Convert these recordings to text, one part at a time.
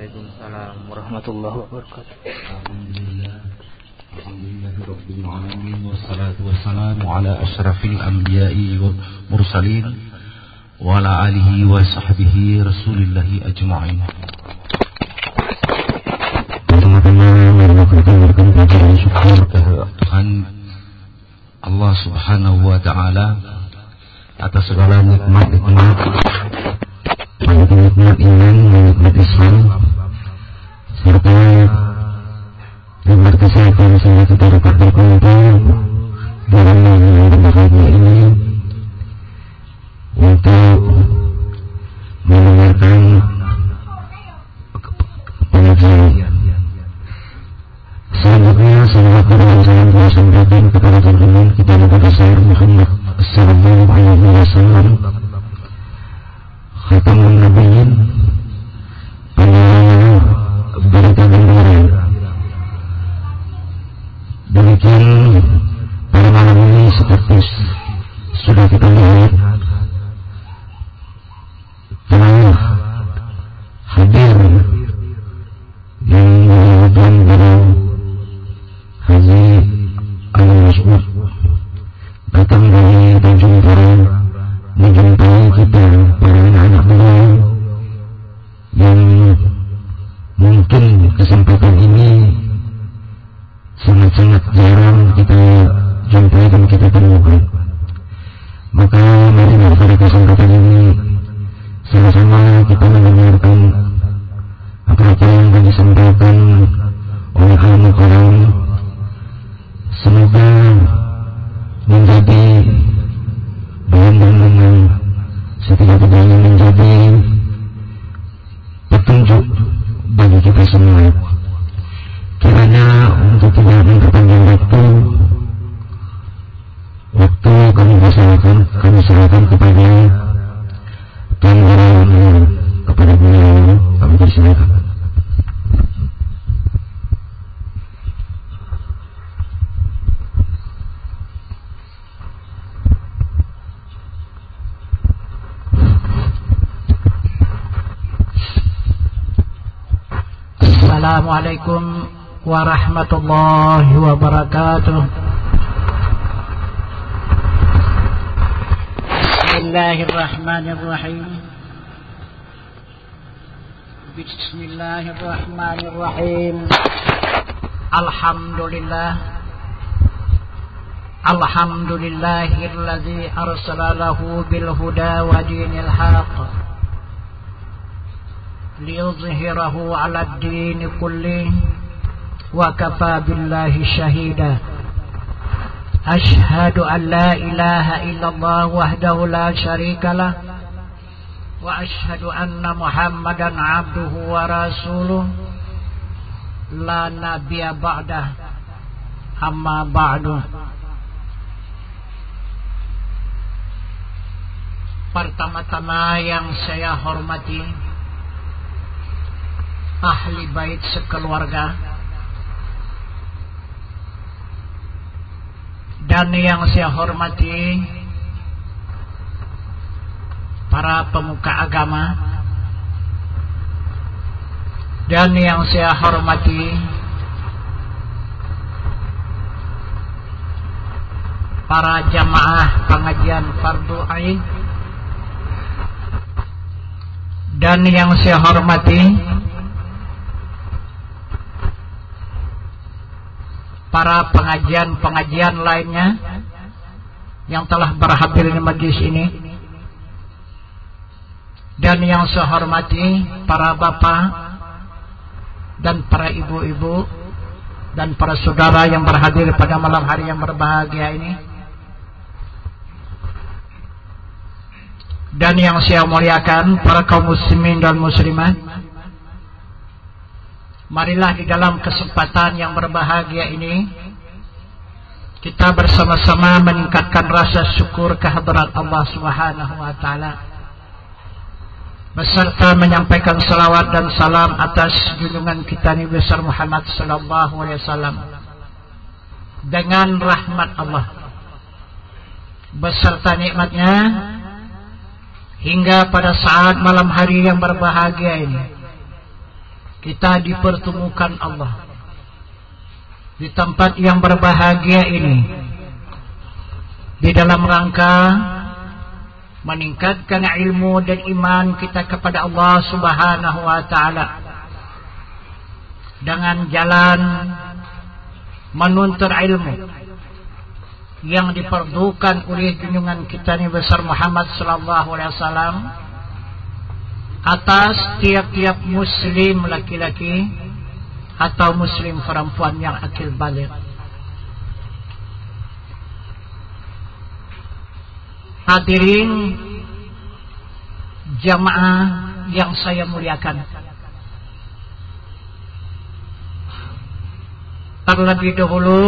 Waalaikumsalam warahmatullahi wabarakatuh. Alhamdulillahirabbil alamin wassalatu wassalamu ala asyrafil anbiya'i wal mursalin wa ala alihi wa sahbihi rasulillahi ajma'in. Pertama-tama mengucapkan puji dan syukur kepada Tuhan Allah Subhanahu wa taala atas segala nikmat-nikmat, nikmat iman, nikmat Islam, serta nikmat kesehatan sehingga kita dapat berkumpul dalam malam yang berbahagia ini untuk mendengarkan pengajian. Selanjutnya salawat dan salam kita sampaikan kepada junjungan kita Nabi besar Muhammad sallallahu alaihi wasallam, khatamun nabiyyin, penerima berita gembira. Demikian pada malam ini seperti sudah kita lihat telah hadir yang menyebutkan beliau Haji Al-Mas'ud datang dari Tanjung Karang menjumpai kita para anak-anak beliau yang mungkin kesempatan ini sangat-sangat jarang kita jumpai dan kita temukan. Maka mari pada kesempatan ini sama-sama kita mendengarkan apa yang disampaikan oleh Al-Mukarram. Semoga menjadi bahan-bahan setidak-tidaknya menjadi petunjuk bagi kita semua. Kiranya untuk tidak memperpanjang waktu kami serahkan kepada Tuan Guru, kepada beliau kami persilakan. Assalamualaikum warahmatullahi wabarakatuh. Bismillahirrahmanirrahim. Bismillahirrahmanirrahim. Alhamdulillahilladzi arsalahu bil huda wa dinil haqq liyuzhirahu 'ala ad-din kulli wa kafa billahi shahida. Ashhadu an la ilaha illallah wahdahu la syarika lah wa ashhadu anna Muhammadan 'abduhu wa rasuluh la nabiyya ba'dah. Amma ba'du. Pertama-tama yang saya hormati ahli bait sekeluarga, dan yang saya hormati para pemuka agama, dan yang saya hormati para jamaah pengajian fardu ain, dan yang saya hormati para pengajian-pengajian lainnya yang telah berhadir di majlis ini, dan yang saya hormati para bapak dan para ibu-ibu dan para saudara yang berhadir pada malam hari yang berbahagia ini, dan yang saya muliakan para kaum muslimin dan muslimat. Marilah di dalam kesempatan yang berbahagia ini kita bersama-sama meningkatkan rasa syukur kehadirat Allah Subhanahu wa taala, beserta menyampaikan salawat dan salam atas junjungan kita Nabi besar Muhammad sallallahu alaihi wasallam, dengan rahmat Allah beserta nikmatnya hingga pada saat malam hari yang berbahagia ini. kita dipertemukan Allah di tempat yang berbahagia ini di dalam rangka meningkatkan ilmu dan iman kita kepada Allah Subhanahu wa taala dengan jalan menuntut ilmu yang diperlukan oleh junjungan kita Nabi besar Muhammad sallallahu alaihi wasallam atas tiap-tiap muslim laki-laki atau muslim perempuan yang akil baligh. Hadirin jamaah yang saya muliakan, terlebih dahulu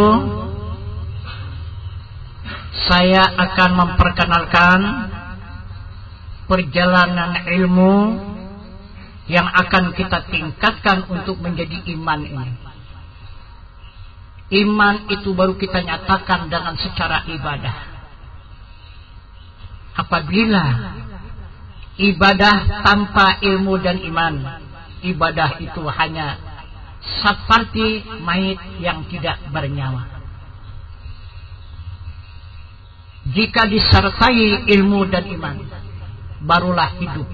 saya akan memperkenalkan perjalanan ilmu yang akan kita tingkatkan untuk menjadi iman ini. Iman itu baru kita nyatakan dengan secara ibadah. Apabila ibadah tanpa ilmu dan iman, ibadah itu hanya seperti mayit yang tidak bernyawa. Jika disertai ilmu dan iman, barulah hidup.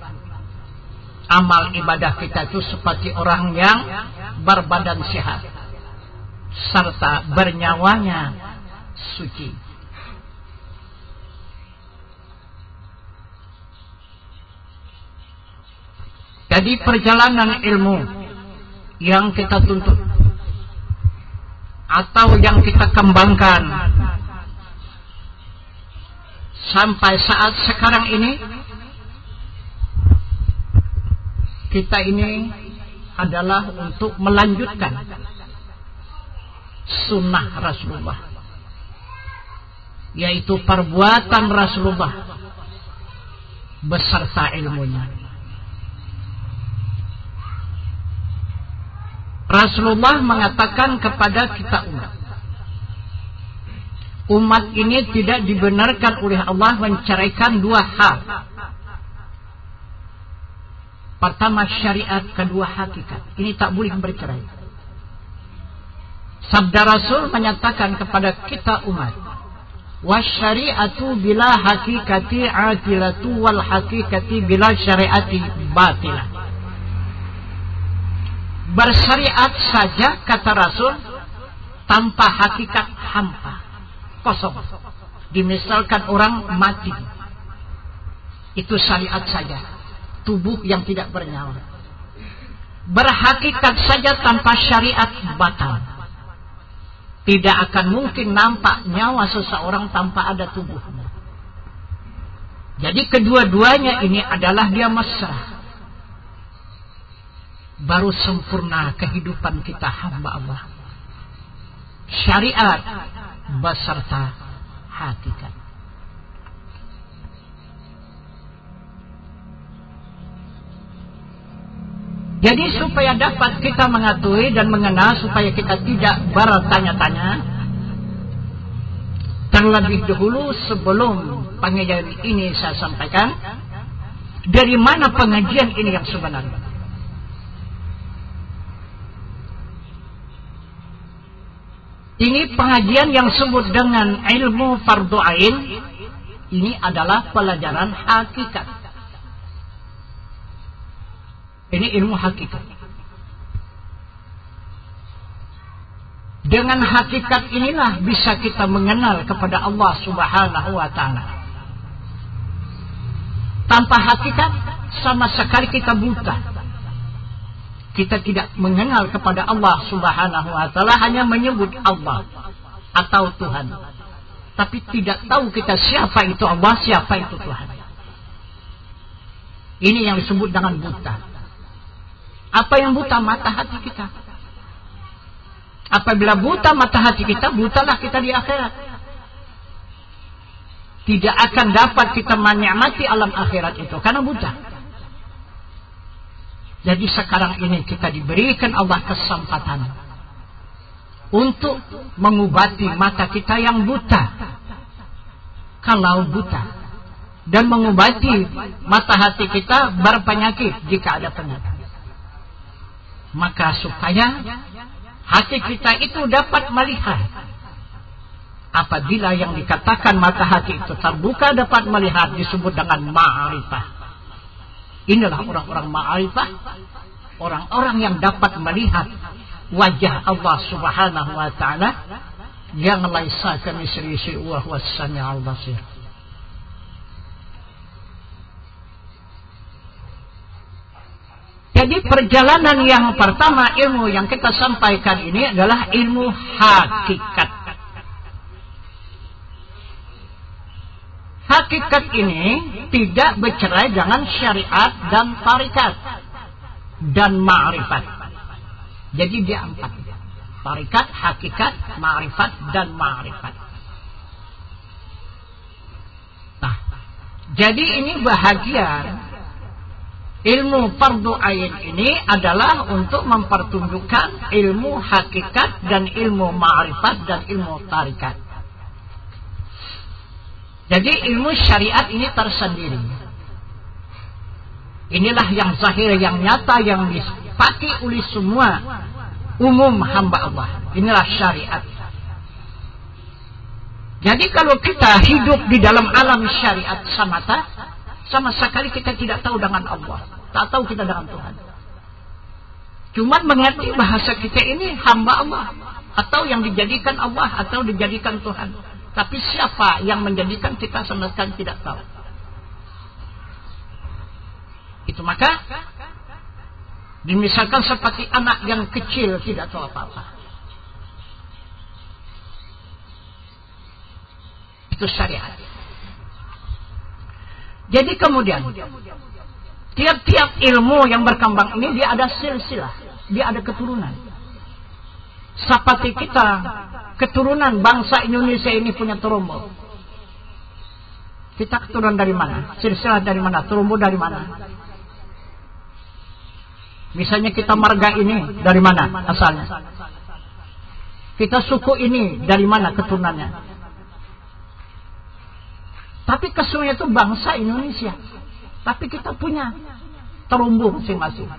Amal ibadah kita itu seperti orang yang berbadan sehat serta bernyawanya suci. Jadi perjalanan ilmu yang kita tuntut atau yang kita kembangkan sampai saat sekarang ini, kita ini adalah untuk melanjutkan sunnah Rasulullah, yaitu perbuatan Rasulullah beserta ilmunya. Rasulullah mengatakan kepada kita umat ini tidak dibenarkan oleh Allah menceraikan dua hal. Pertama syariat, kedua hakikat. Ini tak boleh bercerai. Sabda Rasul menyatakan kepada kita umat, wasyari'atu bila hakikati atilatu wal hakikati bila syariati batilah. Bersyariat saja, kata Rasul, tanpa hakikat hampa, kosong. Dimisalkan orang mati, itu syariat saja, tubuh yang tidak bernyawa. Berhakikat saja tanpa syariat batal. Tidak akan mungkin nampak nyawa seseorang tanpa ada tubuhnya. Jadi kedua-duanya ini adalah dia mesra. Baru sempurna kehidupan kita hamba Allah. Syariat beserta hakikat. Jadi supaya dapat kita mengetahui dan mengenal, supaya kita tidak bertanya-tanya, terlebih dahulu sebelum pengajian ini saya sampaikan, dari mana pengajian ini yang sebenarnya. Ini pengajian yang disebut dengan ilmu fardu ain. Ini adalah pelajaran hakikat. Ini ilmu hakikat. Dengan hakikat inilah bisa kita mengenal kepada Allah Subhanahu wa taala. Tanpa hakikat sama sekali kita buta. Kita tidak mengenal kepada Allah Subhanahu wa taala, hanya menyebut Allah atau Tuhan. Tapi tidak tahu kita siapa itu Allah, siapa itu Tuhan. Ini yang disebut dengan buta. Apa yang buta? Mata hati kita. Apabila buta mata hati kita, butalah kita di akhirat. Tidak akan dapat kita menikmati alam akhirat itu karena buta. Jadi sekarang ini kita diberikan Allah kesempatan untuk mengobati mata kita yang buta, kalau buta, dan mengobati mata hati kita berpenyakit jika ada penyakit. Maka supaya hati kita itu dapat melihat, apabila yang dikatakan mata hati itu terbuka dapat melihat, disebut dengan ma'rifah. Inilah orang-orang ma'rifah, orang-orang yang dapat melihat wajah Allah Subhanahu wa ta'ala yang laisa kamitslihi syai'un wa huwas samiul basir. Jadi perjalanan yang pertama, ilmu yang kita sampaikan ini adalah ilmu hakikat. Hakikat ini tidak bercerai dengan syariat dan tarikat dan ma'rifat. Jadi dia 4. Tarikat, hakikat, ma'rifat, dan ma'rifat. Nah, jadi ini bahagian ilmu fardu ain ini adalah untuk mempertunjukkan ilmu hakikat dan ilmu ma'rifat dan ilmu tarikat. Jadi ilmu syariat ini tersendiri. Inilah yang zahir, yang nyata, yang dipakai oleh semua umum hamba Allah. Inilah syariat. Jadi kalau kita hidup di dalam alam syariat semata, sama sekali kita tidak tahu dengan Allah, tak tahu kita dengan Tuhan. Cuma mengerti bahasa kita ini hamba Allah, atau yang dijadikan Allah, atau dijadikan Tuhan. Tapi siapa yang menjadikan kita sama sekali tidak tahu. Itu maka dimisalkan seperti anak yang kecil tidak tahu apa-apa. Itu syariat. Jadi kemudian tiap-tiap ilmu yang berkembang ini dia ada silsilah, dia ada keturunan. Seperti kita, keturunan bangsa Indonesia ini punya terumbu. Kita keturunan dari mana? Silsilah dari mana? Terumbu dari mana? Misalnya kita marga ini dari mana asalnya? Kita suku ini dari mana keturunannya? Tapi keseluruhannya itu bangsa Indonesia. Tapi kita punya terumbu masing-masing.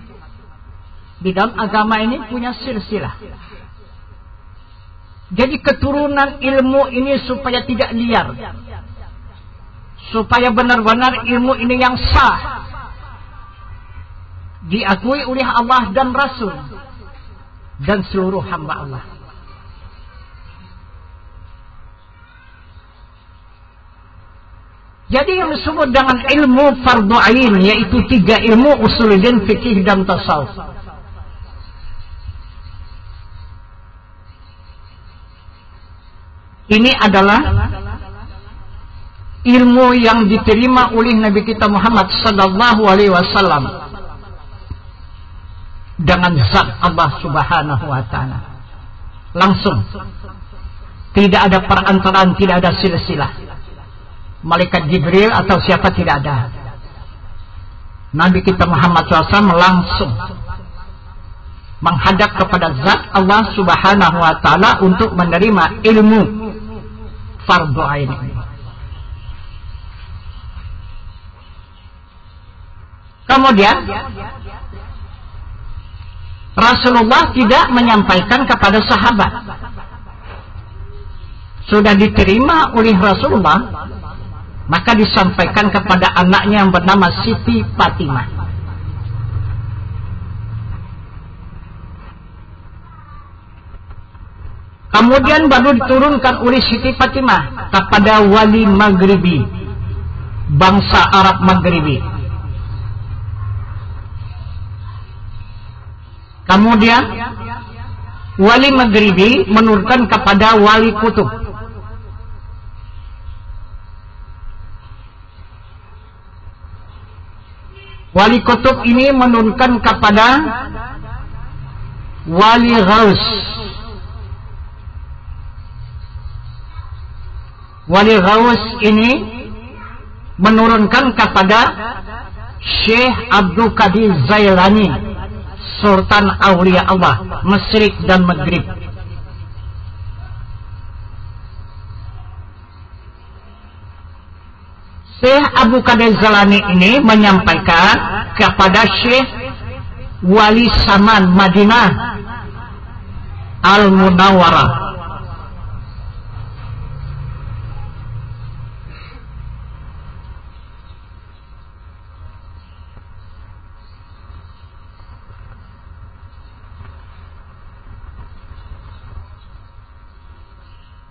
Di dalam agama ini punya silsilah. Jadi keturunan ilmu ini supaya tidak liar. Supaya benar-benar ilmu ini yang sah. Diakui oleh Allah dan Rasul. Dan seluruh hamba Allah. Jadi yang disebut dengan ilmu fardu ain, yaitu 3 ilmu usuluddin, fikih, dan tasawuf. Ini adalah ilmu yang diterima oleh Nabi kita Muhammad sallallahu alaihi wasallam dengan zat Allah Subhanahu wa taala. Langsung. Tidak ada perantaraan, tidak ada silsilah. Malaikat Jibril atau siapa tidak ada. Nabi kita Muhammad SAW langsung menghadap kepada zat Allah Subhanahu wa taala untuk menerima ilmu fardu ain ini. Kemudian Rasulullah tidak menyampaikan kepada sahabat. Sudah diterima oleh Rasulullah, maka disampaikan kepada anaknya yang bernama Siti Fatimah. Kemudian baru diturunkan oleh Siti Fatimah kepada wali Maghribi, bangsa Arab Maghribi. Kemudian wali Maghribi menurunkan kepada wali Kutub. Wali Kutub ini menurunkan kepada wali Ghaus. Wali Ghaus ini menurunkan kepada Syekh Abdul Qadir Jailani, Sultan Aulia Allah, Masyriq dan Maghrib. Syekh Abu Qadir Jailani ini menyampaikan kepada Syekh wali zaman Madinah Al-Munawwarah.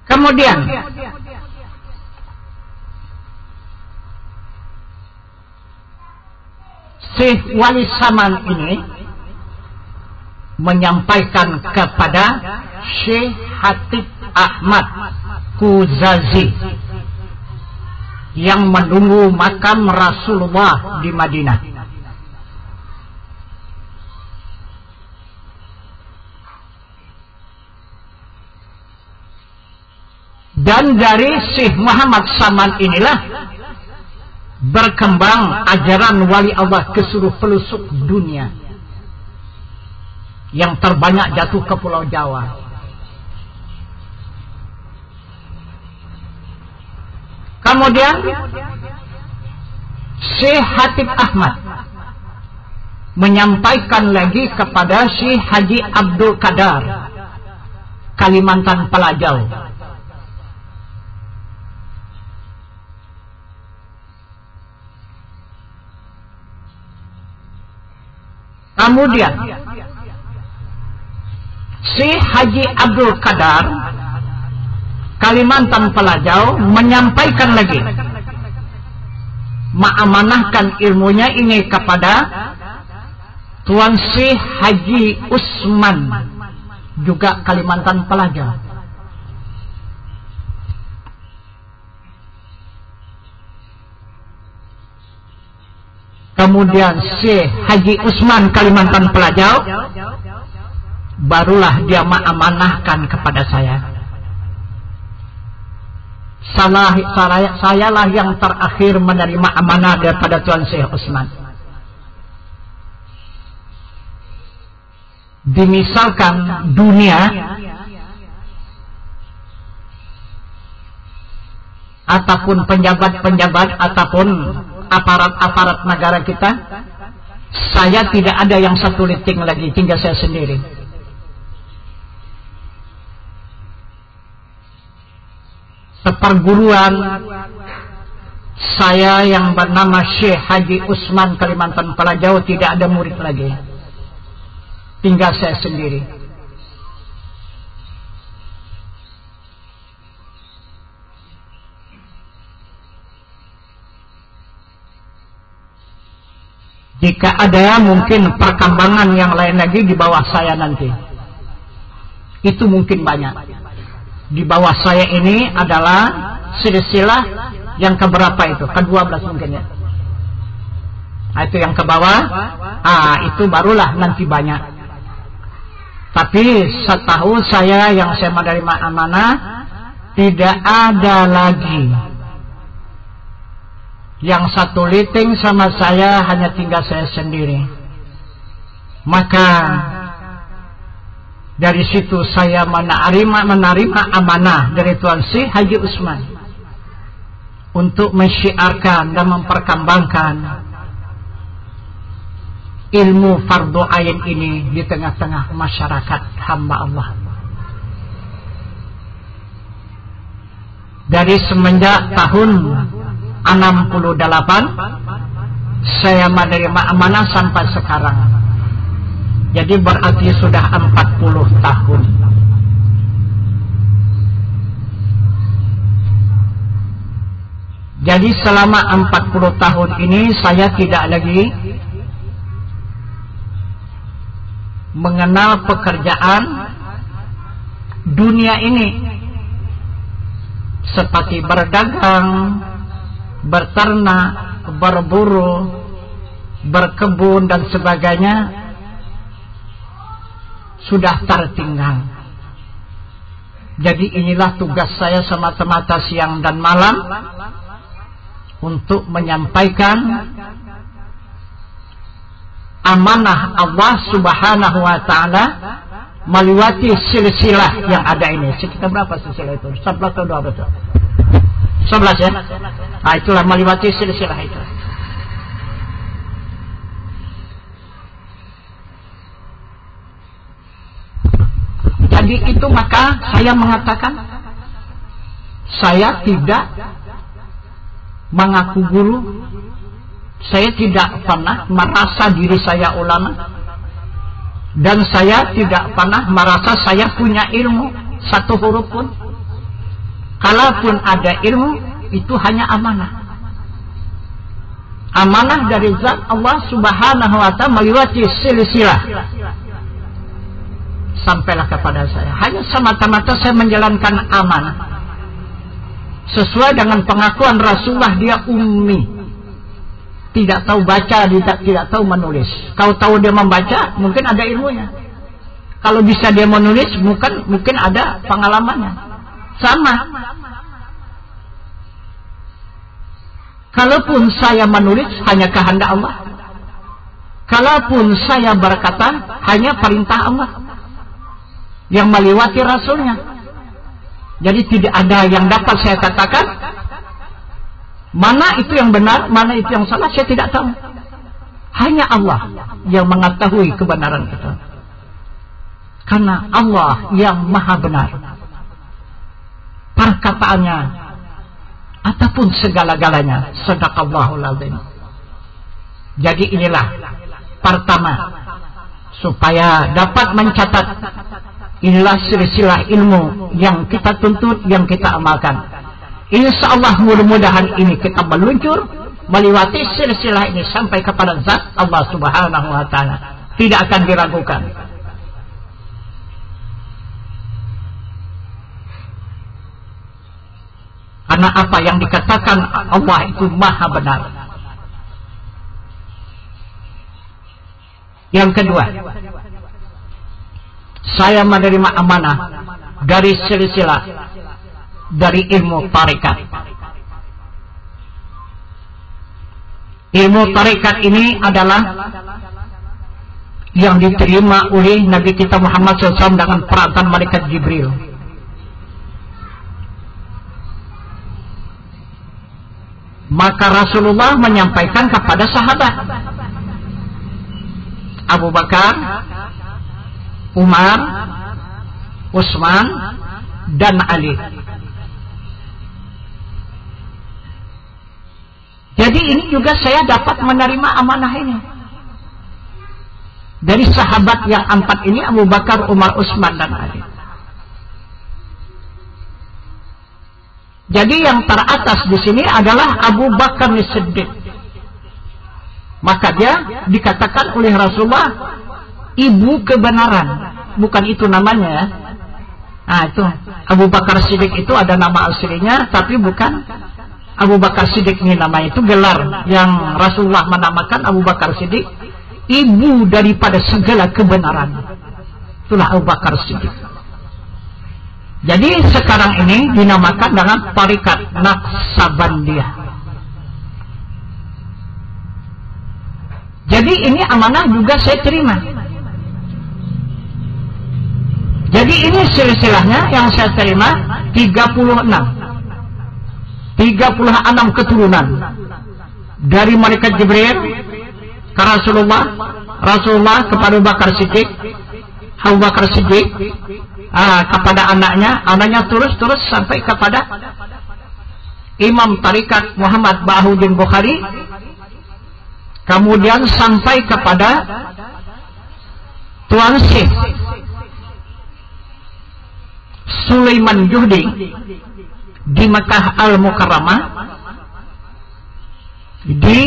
Kemudian Syekh Wali Saman ini menyampaikan kepada Syekh Hatib Ahmad Kuzazi yang menunggu makam Rasulullah di Madinah. Dan dari Syekh Muhammad Saman inilah berkembang ajaran wali Allah ke seluruh pelosok dunia, yang terbanyak jatuh ke Pulau Jawa. Kemudian Syekh Hatib Ahmad menyampaikan lagi kepada Syekh Haji Abdul Qadar Kalimantan Pelajau. Kemudian Syekh Haji Abdul Qadar Kalimantan Pelajau menyampaikan lagi, mengamanahkan ilmunya ini kepada Tuan Syekh Haji Usman, juga Kalimantan Pelajau. Kemudian Syekh Haji Usman Kalimantan Pelajau, barulah dia mengamanahkan kepada saya. Sayalah yang terakhir menerima amanah daripada Tuan Syekh Usman. Dimisalkan dunia ataupun penjabat-penjabat ataupun aparat-aparat negara kita, saya tidak ada yang satu liting lagi, tinggal saya sendiri. Seperguruan saya yang bernama Syekh Haji Usman Kalimantan Pelajau tidak ada murid lagi, tinggal saya sendiri. Jika ada mungkin perkembangan yang lain lagi di bawah saya nanti, itu mungkin banyak. Di bawah saya ini adalah silsilah yang keberapa itu? Ke-12 mungkin ya. Nah, itu yang ke bawah. Itu barulah nanti banyak. Tapi setahu saya yang saya menerima amanah, tidak ada lagi. Yang satu liting sama saya, hanya tinggal saya sendiri. Maka dari situ saya menerima amanah dari Tuan Syekh Haji Usman untuk mensyiarkan dan memperkembangkan ilmu fardu ain ini di tengah-tengah masyarakat hamba Allah. Dari semenjak tahun 68 saya menerima amanah sampai sekarang. Jadi berarti sudah 40 tahun. Jadi selama 40 tahun ini saya tidak lagi mengenal pekerjaan dunia ini, seperti berdagang, berternak, berburu, berkebun dan sebagainya, sudah tertinggal. Jadi inilah tugas saya semata-mata siang dan malam untuk menyampaikan amanah Allah Subhanahu wa taala melewati silsilah yang ada ini. Sekitar berapa silsilah itu? 11 atau 12? 11 ya? Nah, itulah melewati silsilah itu. terjadi itu maka saya mengatakan saya tidak mengaku guru, saya tidak pernah merasa diri saya ulama, dan saya tidak pernah merasa saya punya ilmu satu huruf pun. Kalaupun ada ilmu, itu hanya amanah. Amanah dari zat Allah subhanahu wa ta'ala melewati silsilah sampailah kepada saya. Hanya semata-mata saya menjalankan amanah sesuai dengan pengakuan Rasulullah. Dia ummi, tidak tahu baca, tidak tahu menulis. Kalau tahu dia membaca, mungkin ada ilmunya. Kalau bisa dia menulis, mungkin ada pengalamannya. Sama. Kalaupun saya menulis, hanya kehendak Allah. Kalaupun saya berkata, hanya perintah Allah yang melewati Rasulnya. Jadi tidak ada yang dapat saya katakan mana itu yang benar, mana itu yang salah, saya tidak tahu. Hanya Allah yang mengetahui kebenaran itu. Karena Allah yang maha benar, perkataannya ataupun segala-galanya sadaqallahul azim. Jadi inilah pertama, supaya dapat mencatat, inilah silsilah ilmu yang kita tuntut, yang kita amalkan. Insyaallah mudah-mudahan ini kita meluncur melewati silsilah ini sampai kepada zat Allah subhanahu wa ta'ala, tidak akan diragukan. Karena apa yang dikatakan Allah itu maha benar. Yang kedua, saya menerima amanah dari silsilah dari ilmu tarekat. Ilmu tarekat ini adalah yang diterima oleh Nabi kita Muhammad SAW dengan perantara malaikat Jibril. Maka Rasulullah menyampaikan kepada sahabat Abu Bakar, Umar, Utsman, dan Ali. Jadi ini juga saya dapat menerima amanah ini dari sahabat yang empat ini, Abu Bakar, Umar, Utsman, dan Ali. Jadi yang teratas di sini adalah Abu Bakar As-Siddiq. Maka dia dikatakan oleh Rasulullah ibu kebenaran. Bukan itu namanya ya. Nah itu Abu Bakar Siddiq itu ada nama aslinya, tapi bukan Abu Bakar Siddiq ini namanya, itu gelar yang Rasulullah menamakan Abu Bakar Siddiq, ibu daripada segala kebenaran. Itulah Abu Bakar Siddiq. Jadi sekarang ini dinamakan dengan tarikat Naqsabandiyah. Jadi ini amanah juga saya terima. Jadi ini silsilahnya yang saya terima 36 keturunan dari malaikat Jibril ke Rasulullah kepada Abu Bakar Siddiq, Abu Bakar Siddiq kepada anaknya terus sampai kepada Imam Tarikat Muhammad Bahuddin Bukhari, kemudian sampai kepada Tuan Syekh Sulaiman Juhdi di Mekah Al-Mukarramah, di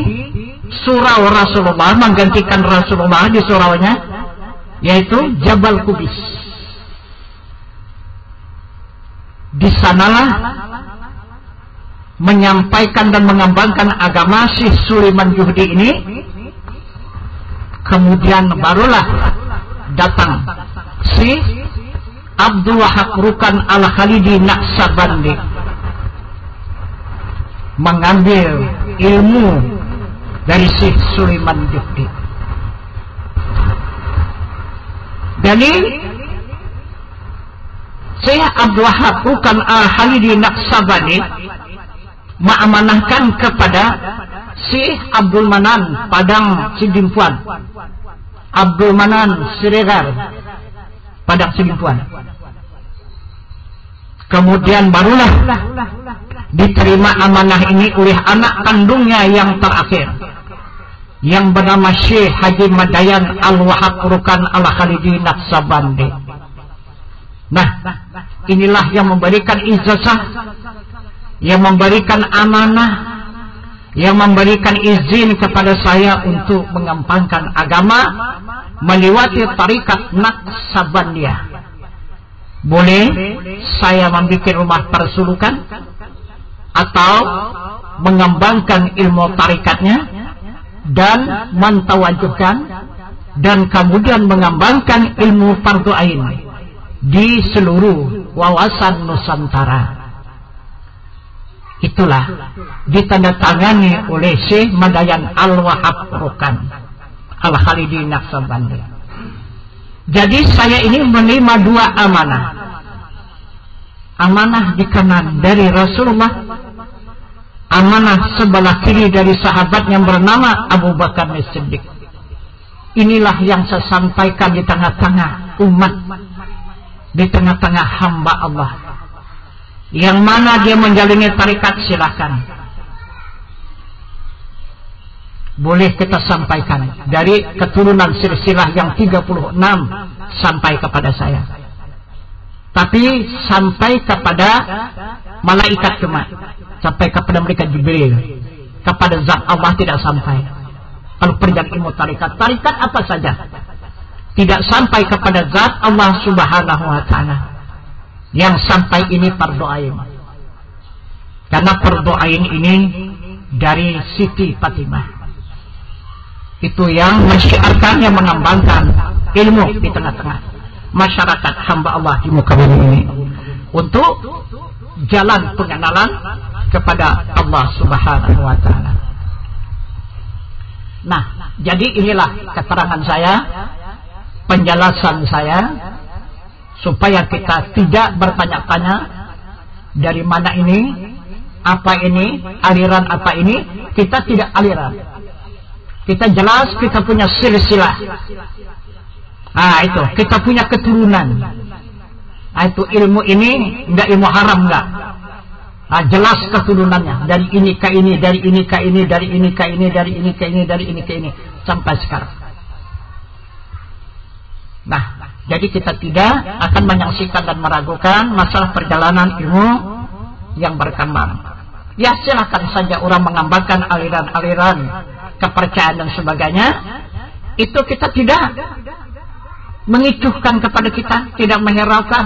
surau Rasulullah, menggantikan Rasulullah di suraunya, yaitu Jabal Qubis. Di sanalah menyampaikan dan mengembangkan agama si Sulaiman Juhdi ini. Kemudian barulah datang si Abdul Wahab Rukan Al-Khalidi Naqsabandi mengambil ilmu dari si Sulaiman Juhdi. Jadi Syekh Abdul Wahab Rukan Al-Khalidi Naqsabandi mengamanahkan kepada Syekh Abdul Manan Padang Sidimpuan, Abdul Manan Siregar Padang Sidimpuan. Kemudian barulah diterima amanah ini oleh anak kandungnya yang terakhir, yang bernama Syekh Haji Madayan Al-Wahab Rukan Al-Khalidi Naqsabandi. Nah, inilah yang memberikan ijazah, yang memberikan amanah, yang memberikan izin kepada saya untuk mengembangkan agama melewati tarikat Naqsabandiyah. Boleh saya membuat rumah persulukan atau mengembangkan ilmu tarikatnya dan mentawajuhkan dan kemudian mengembangkan ilmu fardu ain di seluruh wawasan Nusantara. Itulah ditandatangani oleh Syekh Madayan Al-Wahab Rukan Al-Khalidi Naqsabandi. Jadi saya ini menerima dua amanah. Amanah di kanan dari Rasulullah, amanah sebelah kiri dari sahabat yang bernama Abu Bakar As-Siddiq. Inilah yang saya sampaikan di tengah-tengah umat, di tengah-tengah hamba Allah. Yang mana dia menjalani tarikat, silakan. Boleh kita sampaikan dari keturunan silsilah yang 36 sampai kepada saya. Tapi sampai kepada malaikat cuma, sampai kepada mereka Jibril, kepada zat Allah tidak sampai. Kalau perjalanan ilmu tarikat, tarikat apa saja tidak sampai kepada zat Allah Subhanahu wa Ta'ala. Yang sampai ini fardu ain, karena fardu ain ini dari Siti Fatimah. Itu yang mensyiarkan, yang mengembangkan ilmu di tengah-tengah masyarakat hamba Allah di muka bumi ini untuk jalan pengenalan kepada Allah Subhanahu wa Ta'ala. Nah, jadi inilah keterangan saya, penjelasan saya, supaya kita tidak bertanya-tanya dari mana ini, apa ini, aliran apa ini. Kita tidak aliran, kita jelas kita punya silsilah. Itu kita punya keturunan. Itu ilmu ini enggak ilmu haram, enggak. Jelas keturunannya dari ini ke ini, dari ini ke ini, dari ini ke ini, dari ini ke ini, dari ini ke ini sampai sekarang. Nah, jadi kita tidak akan menyaksikan dan meragukan masalah perjalanan ilmu yang berkembang. Ya, silakan saja orang mengembangkan aliran-aliran kepercayaan dan sebagainya. Itu kita tidak mengicuhkan kepada kita, tidak menghiraukan,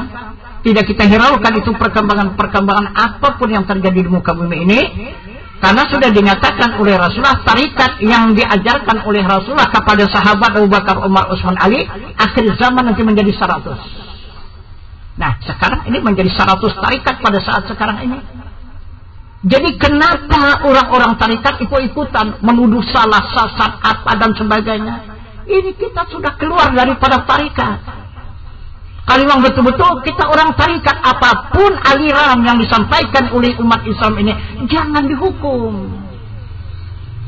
tidak kita hiraukan itu perkembangan-perkembangan apapun yang terjadi di muka bumi ini, karena sudah dinyatakan oleh Rasulullah, tarikat yang diajarkan oleh Rasulullah kepada sahabat Abu Bakar, Umar, Utsman, Ali, akhir zaman nanti menjadi 100. Nah, sekarang ini menjadi 100 tarikat pada saat sekarang ini. Jadi kenapa orang-orang tarikat ikut-ikutan menuduh salah, sesat, apa dan sebagainya? Ini kita sudah keluar daripada tarikat. Kalau memang betul-betul kita orang tarikat, apapun aliran yang disampaikan oleh umat Islam ini, jangan dihukum,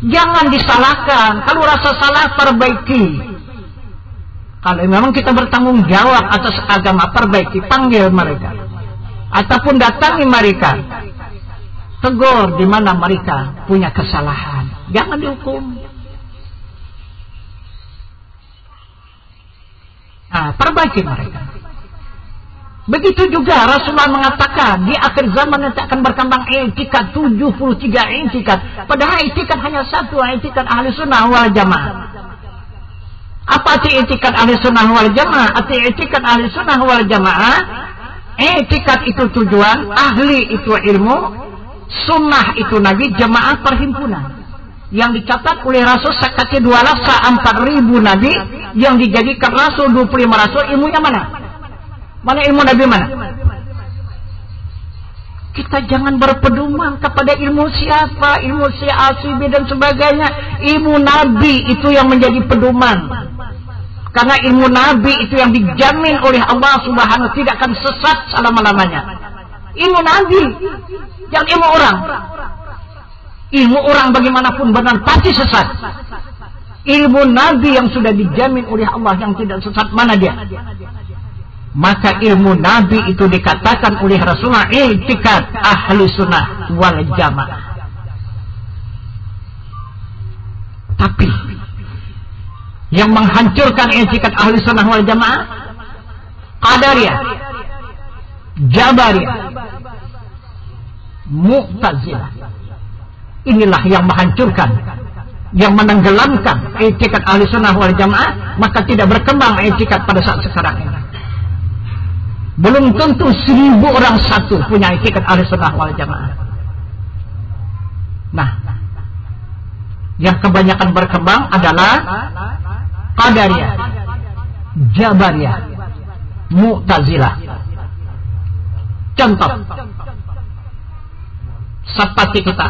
jangan disalahkan. Kalau rasa salah, perbaiki. Kalau memang kita bertanggung jawab atas agama, perbaiki, panggil mereka, ataupun datangi mereka, tegur di mana mereka punya kesalahan, jangan dihukum. Perbaiki mereka. Begitu juga Rasulullah mengatakan di akhir zaman nanti akan berkembang i'tikad, 73 i'tikad. Padahal i'tikad hanya satu, i'tikad ahli sunnah wal jamaah. Apa arti i'tikad ahli sunnah wal jamaah? Arti i'tikad ahli sunnah wal jamaah, i'tikad itu tujuan, ahli itu ilmu, sunnah itu nabi, jamaah perhimpunan. Yang dicatat oleh Rasul sekatnya 2.4.000 nabi, yang dijadikan Rasul 25 Rasul. Ilmunya mana? Mana ilmu Nabi mana? Kita jangan berpedoman kepada ilmu siapa, ilmu si A, si B dan sebagainya. Ilmu Nabi itu yang menjadi pedoman. Karena ilmu Nabi itu yang dijamin oleh Allah Subhanahu wa Ta'ala tidak akan sesat selama-lamanya. Ilmu Nabi, jangan ilmu orang. Ilmu orang bagaimanapun benar pasti sesat. Ilmu Nabi yang sudah dijamin oleh Allah yang tidak sesat, mana dia? Maka ilmu Nabi itu dikatakan oleh Rasulullah i'tikad ahli sunnah wal jamaah. Tapi yang menghancurkan i'tikad ahli sunnah wal jamaah, Qadariyah, Jabariyah, Mu'tazilah. Inilah yang menghancurkan, yang menenggelamkan i'tikad ahli sunnah wal jamaah. Maka tidak berkembang i'tikad pada saat sekarang ini. Belum tentu 1000 orang satu punya i'tikad ahli sunnah wal jamaah. Nah, yang kebanyakan berkembang adalah Qadariyah, Jabariyah, Mu'tazilah. Contoh seperti kita,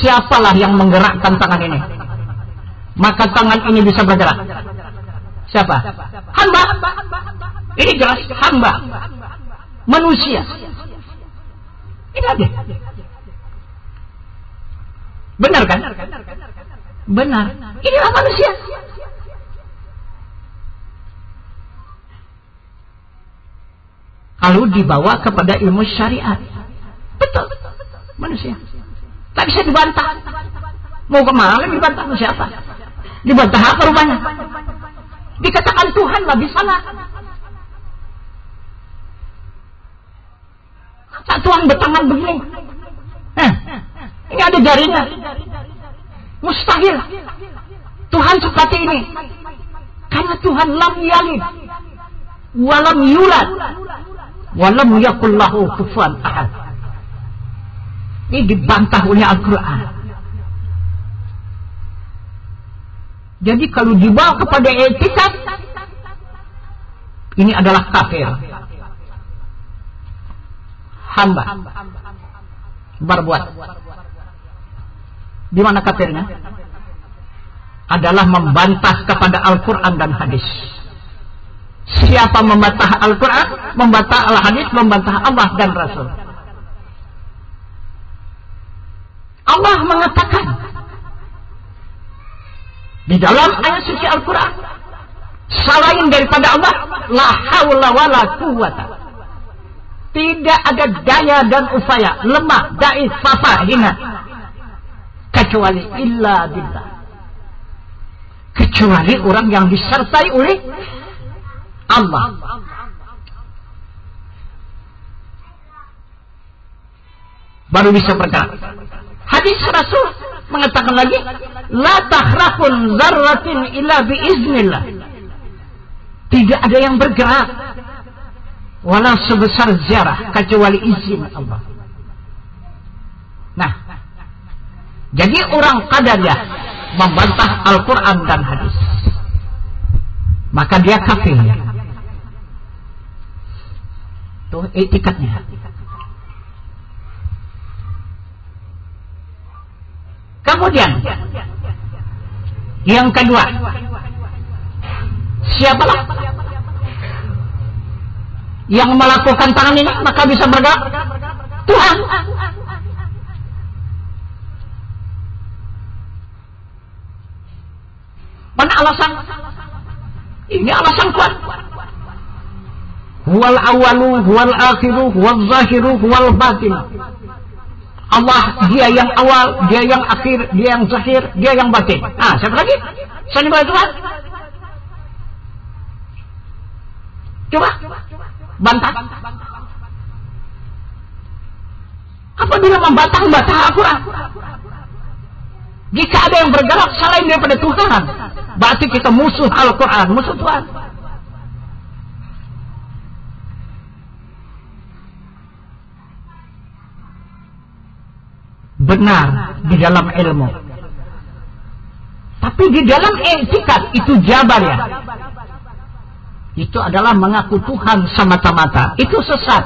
siapalah yang menggerakkan tangan ini, maka tangan ini bisa bergerak? Siapa? Hamba. Ini jelas hamba, manusia. Ini aja. Benar kan? Benar. Inilah manusia. Kalau dibawa kepada ilmu syariat, betul, manusia. Tak bisa dibantah. Mau kemana dibantah siapa? Dibantah apa rupanya? Dikatakan Tuhan lah, bisalah. Tak Tuhan bertangan begini. Ini ada jarinya. Mustahil Tuhan seperti ini. Karena Tuhan lam yalid walam yulad walam yakul lahu kufuwan ahad. Ini dibantah oleh Al-Quran. Jadi kalau dibawa kepada i'tikad, ini adalah kafir. Hamba berbuat. Di mana kafirnya? Adalah membantah kepada Al-Quran dan hadis. Siapa membantah Al-Quran, membantah Al-Hadis, membantah Allah dan Rasul. Allah mengatakan di dalam ayat suci Al-Quran, selain daripada Allah, la haula wala quwwata, tidak ada daya dan upaya, lemah, daif, fafa, hina, kecuali illa billah, kecuali orang yang disertai oleh Allah. Baru bisa bergerak. Hadis Rasul mengatakan lagi, la tahrafun zarratin illa biiznillah, tidak ada yang bergerak walau sebesar zarah kecuali izin Allah. Nah, jadi orang Qadariyah membantah Al-Quran dan hadis, maka dia kafir. Tuh i'tikadnya. Kemudian yang kedua, siapalah yang melakukan tangan ini maka bisa bergerak? Tuhan. Mana alasan? Ini alasan kuat. Huwal awalu, huwal akhiru, huwal zahiru, huwal batin. Allah, dia yang awal, dia yang akhir, dia yang zahir, dia yang batin. Ah, siapa lagi? Selain daripada Tuhan? Coba bantah. Apabila membantah Al-Quran, jika ada yang bergerak selain daripada Tuhan, berarti kita musuh Al-Quran, musuh Tuhan. Benar di dalam ilmu, tapi di dalam i'tikad itu Jabariyah, itu adalah mengaku Tuhan semata-mata, itu sesat.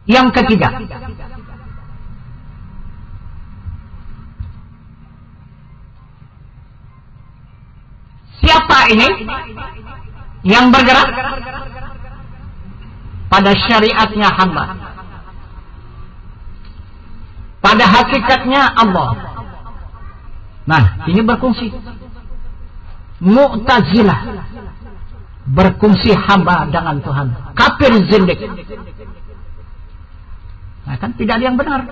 Yang ketiga, siapa ini yang bergerak pada syariatnya hamba? pada hakikatnya Allah. Nah, ini berfungsi. Mu'tazilah berfungsi hamba dengan Tuhan. Kafir zindik. Nah, kan tidak ada yang benar.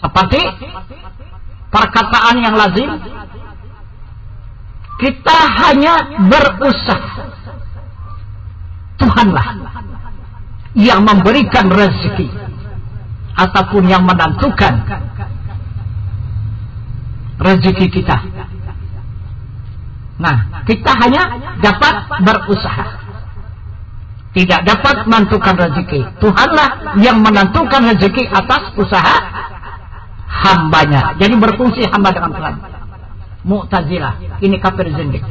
Seperti perkataan yang lazim, kita hanya berusaha. Tuhanlah yang memberikan rezeki ataupun yang menentukan rezeki kita. Nah, kita hanya dapat berusaha, tidak dapat menentukan rezeki. Tuhanlah yang menentukan rezeki atas usaha hambanya. Jadi berfungsi hamba dengan Tuhan. Mu'tazilah, ini kafir zindik.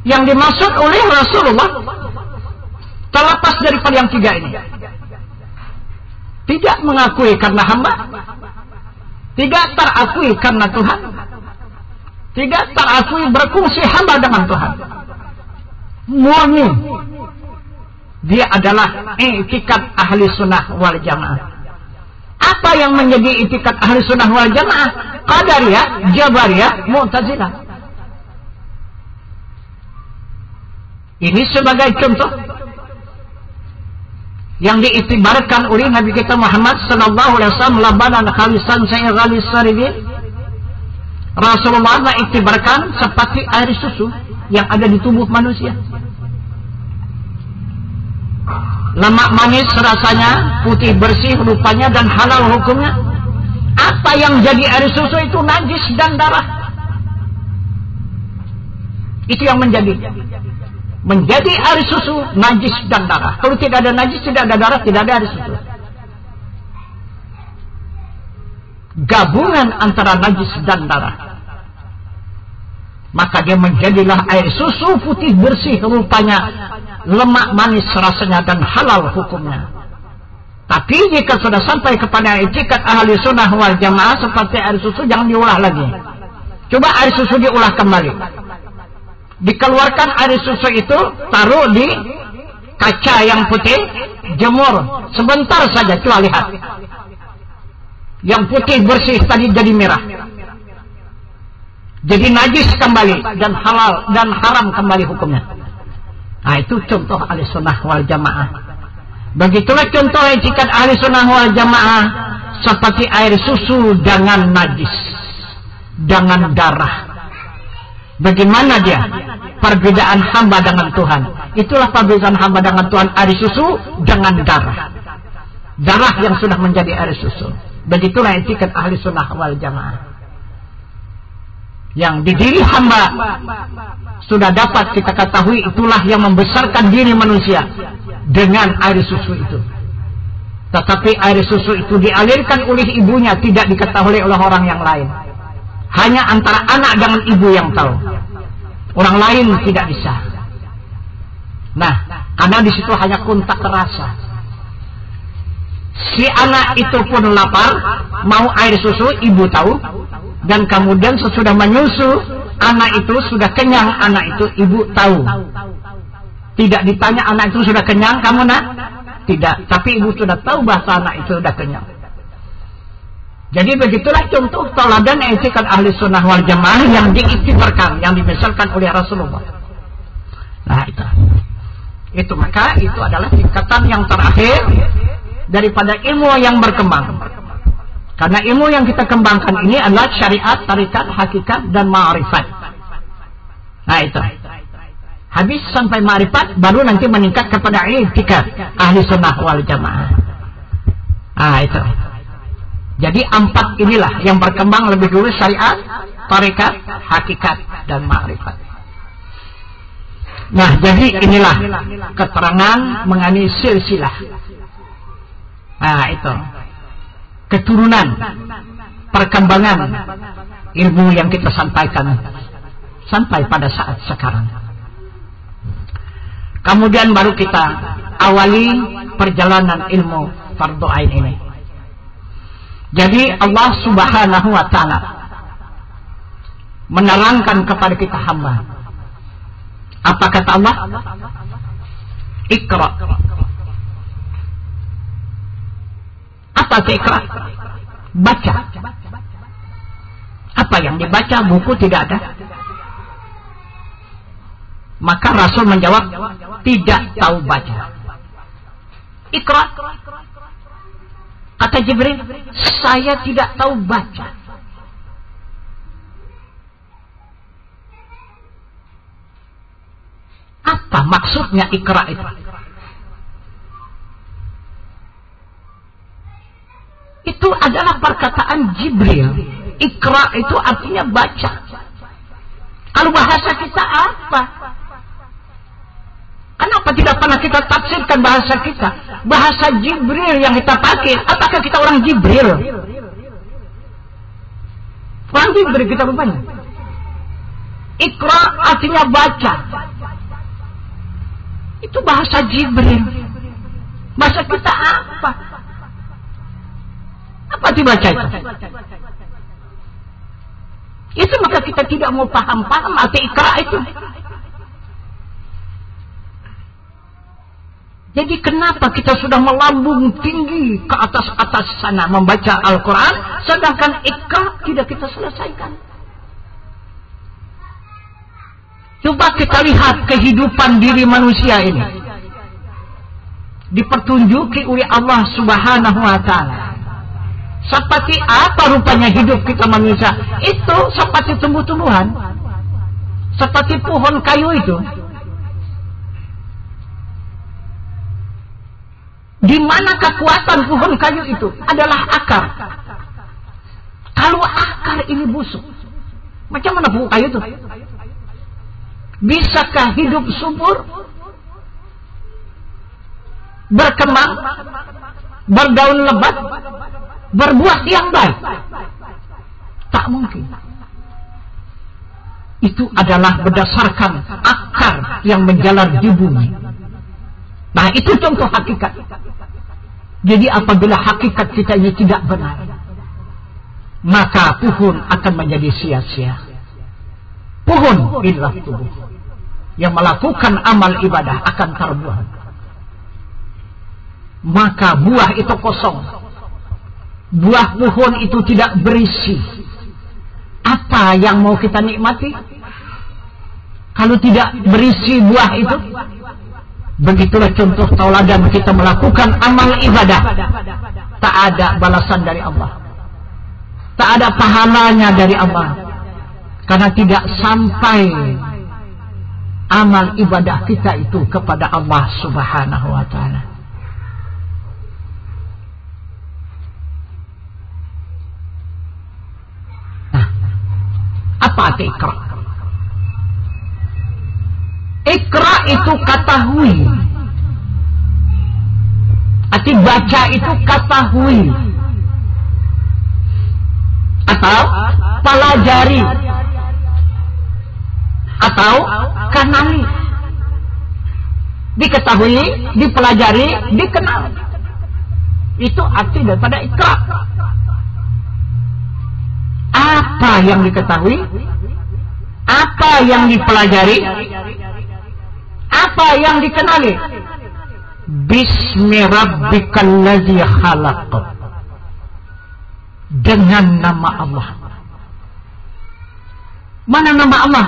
Yang dimaksud oleh Rasulullah terlepas daripada yang tiga ini, tidak mengakui karena hamba, tidak terakui karena Tuhan, tidak terakui berfungsi hamba dengan Tuhan. Murni dia adalah i'tikad ahli sunnah wal jamaah. Apa yang menjadi i'tikad ahli sunnah wal jamaah? Qadariyah, Jabariyah, Mu'tazilah. Ini sebagai contoh yang diiktibarkan oleh Nabi kita Muhammad sallallahu alaihi wasallam, labanan khalisan saya ghalis saridi. Rasulullah mengiktibarkan seperti air susu yang ada di tubuh manusia. Lemak manis rasanya, putih bersih rupanya, dan halal hukumnya. Apa yang jadi air susu itu najis dan darah. Itu yang menjadi air susu najis dan darah. Kalau tidak ada najis, tidak ada darah, tidak ada air susu. Gabungan antara najis dan darah, maka dia menjadilah air susu putih bersih rupanya, lemak manis rasanya, dan halal hukumnya. Tapi jika sudah sampai kepada i'tikad ahli sunnah wal jamaah seperti air susu, jangan diolah lagi. Coba air susu diolah kembali. Dikeluarkan air susu itu, taruh di kaca yang putih, jemur sebentar saja, coba lihat. Yang putih bersih tadi jadi merah, jadi najis kembali, dan halal dan haram kembali hukumnya. Nah, itu contoh ahli sunnah wal jamaah. Begitulah contoh i'tikad ahli sunnah wal jamaah, seperti air susu dengan najis, dengan darah. Bagaimana dia? Perbedaan hamba dengan Tuhan. Itulah perbedaan hamba dengan Tuhan, air susu dengan darah. Darah yang sudah menjadi air susu. Begitulah i'tikad ahli sunnah wal jamaah. Yang di diri hamba sudah dapat kita ketahui, itulah yang membesarkan diri manusia dengan air susu itu. Tetapi air susu itu dialirkan oleh ibunya, tidak diketahui oleh orang yang lain. Hanya antara anak dengan ibu yang tahu. Orang lain tidak bisa. Nah, karena di situ hanya kontak rasa. Si anak itu pun lapar, mau air susu, ibu tahu. Dan kemudian sesudah menyusu, anak itu sudah kenyang, anak itu ibu tahu. Tidak ditanya anak itu sudah kenyang, kamu nak? Tidak, tapi ibu sudah tahu bahasa anak itu sudah kenyang. Jadi begitulah contoh teladan i'tikad ahli sunnah wal jamaah yang diiktibarkan, yang dibesarkan oleh Rasulullah. Nah, itu maka itu adalah tingkatan yang terakhir daripada ilmu yang berkembang. Karena ilmu yang kita kembangkan ini adalah syariat, tarikat, hakikat, dan ma'rifat. Nah, itu. Habis sampai ma'rifat, baru nanti meningkat kepada i'tikad ahli sunnah wal jamaah. Nah, itu. Jadi 4 inilah yang berkembang lebih dulu: syariat, tarikat, hakikat, dan ma'rifat. Nah, jadi inilah keterangan mengenai silsilah. Nah, itu keturunan perkembangan ilmu yang kita sampaikan sampai pada saat sekarang. Kemudian baru kita awali perjalanan ilmu fardu ain ini. Jadi Allah Subhanahu wa ta'ala menerangkan kepada kita hamba Apa kata Allah? Iqra. Apa itu Iqra? Baca. Apa yang dibaca? Buku tidak ada. Maka Rasul menjawab, tidak tahu baca. Iqra. Kata Jibril, saya tidak tahu baca. Apa maksudnya Iqra itu? Itu adalah perkataan Jibril. Iqra itu artinya baca. Kalau bahasa kita apa? Kenapa tidak pernah kita tafsirkan bahasa kita? Bahasa Jibril yang kita pakai. Apakah kita orang Jibril? Orang Jibril kita rupanya. Iqra artinya baca. Itu bahasa Jibril. Bahasa kita apa? Apa dibaca itu? Itu maka kita tidak mau paham-paham arti Iqra itu. Jadi kenapa kita sudah melambung tinggi ke atas sana membaca Al-Quran, sedangkan Iqra tidak kita selesaikan? Coba kita lihat kehidupan diri manusia ini. Dipertunjuki oleh Allah Subhanahu wa Ta'ala. Seperti apa rupanya hidup kita manusia? Itu seperti tumbuh-tumbuhan. Seperti pohon kayu itu. Di mana kekuatan pohon kayu itu? Adalah akar. Kalau akar ini busuk, macam mana pohon kayu itu? Bisakah hidup subur? Berkembang? Berdaun lebat? Berbuah yang baik? Tak mungkin. Itu adalah berdasarkan akar yang menjalar di bumi. Nah, itu contoh hakikat. Jadi apabila hakikat kita ini tidak benar, maka pohon akan menjadi sia-sia. Pohon inilah tubuh yang melakukan amal ibadah akan terbuang. Maka buah itu kosong. Buah pohon itu tidak berisi. Apa yang mau kita nikmati kalau tidak berisi buah itu? Begitulah contoh tauladan kita melakukan amal ibadah. Tak ada balasan dari Allah. Tak ada pahalanya dari Allah. Karena tidak sampai amal ibadah kita itu kepada Allah Subhanahu wa Ta'ala. Nah, apa arti Iqra? Iqra itu ketahui. Arti baca itu ketahui. Atau pelajari. Atau kenali. Diketahui, dipelajari, dikenal. Itu arti daripada Iqra. Apa yang diketahui? Apa yang dipelajari? Apa yang dikenali? Bismi rabbikal ladzi khalaq. Dengan nama Allah. Mana nama Allah?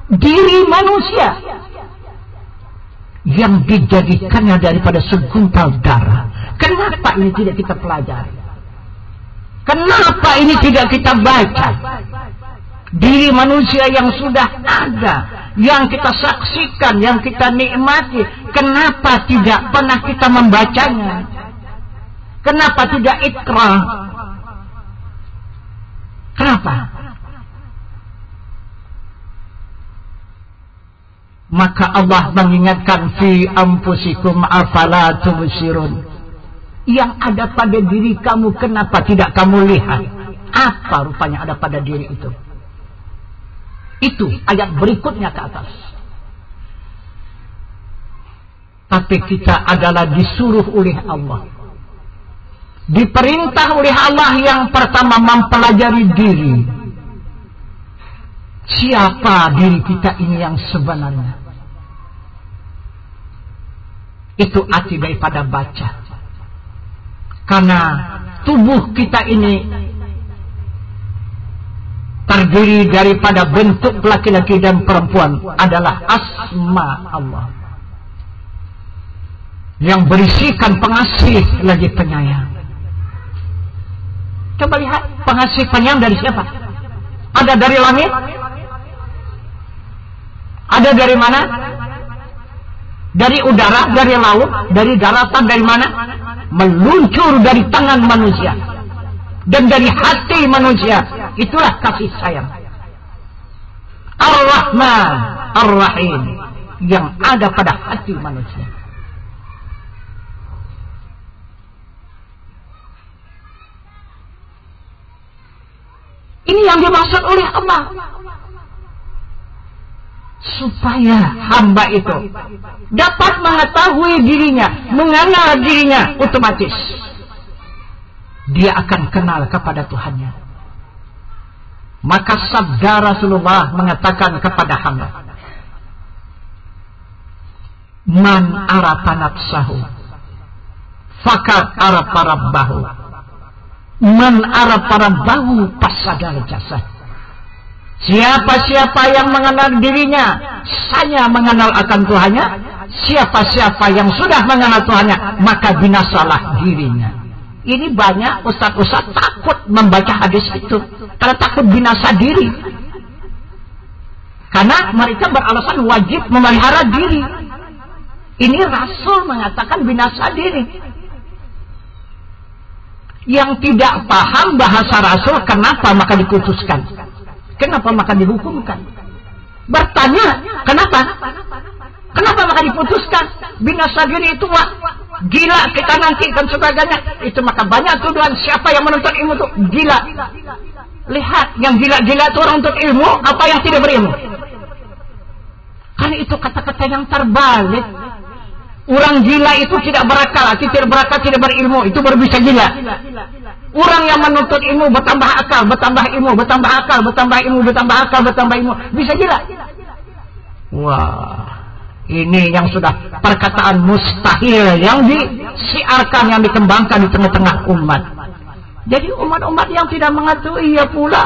Diri manusia yang dijadikannya daripada segumpal darah. Kenapa ini tidak kita pelajari? Kenapa ini tidak kita baca? Diri manusia yang sudah ada, yang kita saksikan, yang kita nikmati, kenapa tidak pernah kita membacanya? Kenapa tidak Iqra? Kenapa? Maka Allah mengingatkan fi anfusikum afala tubsirun. Yang ada pada diri kamu kenapa tidak kamu lihat? Apa rupanya ada pada diri itu? Itu ayat berikutnya ke atas. Tapi kita adalah disuruh oleh Allah, diperintah oleh Allah yang pertama mempelajari diri. siapa diri kita ini yang sebenarnya. Itu arti daripada baca. Karena tubuh kita ini terdiri daripada bentuk laki-laki dan perempuan adalah asma Allah yang berisikan pengasih lagi penyayang. Coba lihat, pengasih penyayang dari siapa? Ada dari langit? Ada dari mana? Dari udara, dari laut, dari daratan, dari mana? Meluncur dari tangan manusia dan dari hati manusia. Itulah kasih sayang Ar-Rahman Ar-Rahim yang ada pada hati manusia. Ini yang dimaksud oleh Allah, supaya hamba itu dapat mengetahui dirinya, mengenal dirinya, otomatis dia akan kenal kepada Tuhannya. Maka sabda Rasulullah mengatakan kepada hamba, man arafa nafsahu fakat arafa rabbahu, man arafa rabbahu fasadal jasad. Siapa-siapa yang mengenal dirinya, saya mengenal akan Tuhannya. Siapa-siapa yang sudah mengenal Tuhannya, maka binasalah dirinya. Ini banyak ustaz-ustaz takut membaca hadis itu karena takut binasa diri. Karena mereka beralasan wajib memelihara diri. Ini Rasul mengatakan binasa diri. Yang tidak paham bahasa Rasul, kenapa maka dikutuskan? Kenapa maka dihukumkan? Bertanya, kenapa? Kenapa maka diputuskan? Binasa diri itu wah, gila kita nanti dan sebagainya. Itu maka banyak tuduhan siapa yang menuntut ilmu itu gila. Lihat, yang gila-gila itu orang menuntut ilmu, apa yang tidak berilmu? Karena itu kata-kata yang terbalik. Orang gila itu tidak berakal, tidak berakal, tidak berilmu, itu baru bisa gila. Orang yang menuntut ilmu bertambah akal, bertambah ilmu, bertambah akal, bertambah ilmu, bertambah akal, bertambah ilmu, bisa gila. Wah, ini yang sudah perkataan mustahil yang disiarkan, yang dikembangkan di tengah-tengah umat. Jadi umat-umat yang tidak mengetahui ya pula,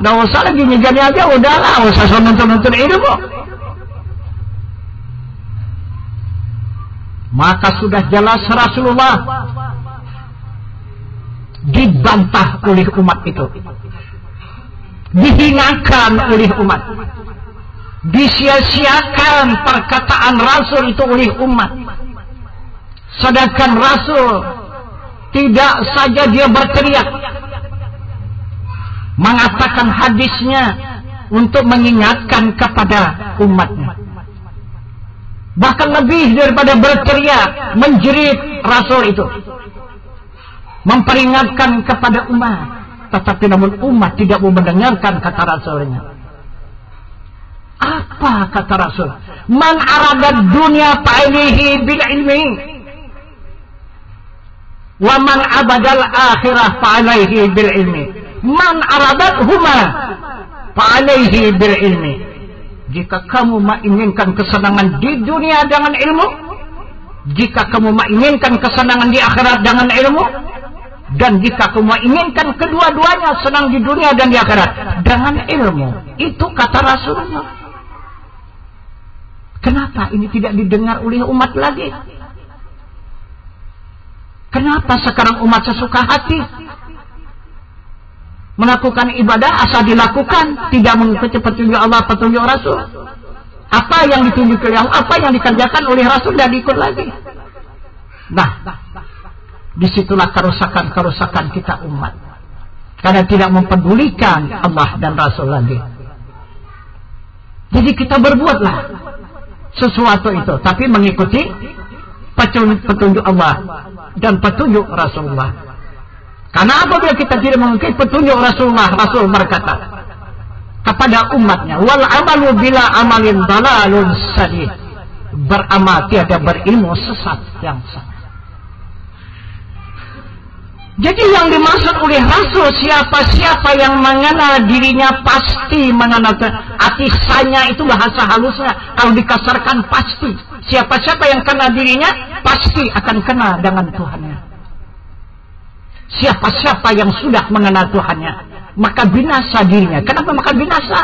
nggak usah lagi nyegani aja, udahlah, usah nuntut-nuntut ilmu. Maka sudah jelas Rasulullah dibantah oleh umat itu, dihinakan oleh umat, disia-siakan perkataan Rasul itu oleh umat. Sedangkan Rasul tidak saja dia berteriak mengatakan hadisnya untuk mengingatkan kepada umatnya, bahkan lebih daripada berteriak, menjerit Rasul itu memperingatkan kepada umat. Tetapi namun umat tidak mau mendengarkan kata Rasulnya. Apa kata Rasul? Man arada dunya fa'ilihi bil ilmi wa man abadal akhirah fa'alihi bil ilmi. Man aradat huma fa'alihi bil ilmi. Jika kamu menginginkan kesenangan di dunia dengan ilmu, jika kamu menginginkan kesenangan di akhirat dengan ilmu, dan jika kamu menginginkan kedua-duanya, senang di dunia dan di akhirat dengan ilmu, itu kata Rasulullah. Kenapa ini tidak didengar oleh umat lagi? Kenapa sekarang umat sesuka hati melakukan ibadah asal dilakukan, tidak mengikuti petunjuk Allah, petunjuk Rasul? Apa yang ditunjuk oleh Allah, apa yang dikerjakan oleh Rasul, tidak diikut lagi. Nah, disitulah kerusakan-kerusakan kita umat, karena tidak mempedulikan Allah dan Rasul lagi. Jadi kita berbuatlah sesuatu itu, tapi mengikuti petunjuk Allah dan petunjuk Rasulullah. Karena apabila kita tidak mengikuti petunjuk Rasulullah, Rasul berkata kepada umatnya, wal amalu bila amalin dalalun sadid, beramal tiada berilmu sesat yang sangat. Jadi yang dimaksud oleh Rasul, siapa-siapa yang mengenal dirinya pasti mengenal sisanya itu bahasa halusnya. Kalau dikasarkan pasti. Siapa-siapa yang kena dirinya, pasti akan kena dengan Tuhannya. Siapa-siapa yang sudah mengenal Tuhannya, maka binasa dirinya. Kenapa maka binasa?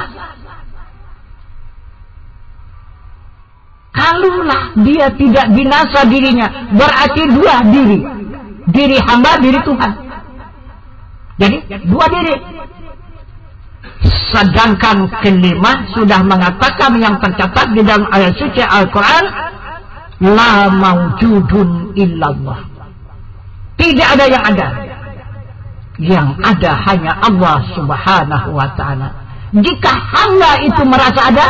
Kalaulah dia tidak binasa dirinya, berarti dua diri. Diri hamba, diri Tuhan. Jadi dua diri. Sedangkan kelima sudah mengatakan yang tercatat di dalam ayat suci Al-Quran, la mawjudun illallah. Tidak ada yang ada. Yang ada hanya Allah subhanahu wa ta'ala. Jika hamba itu merasa ada,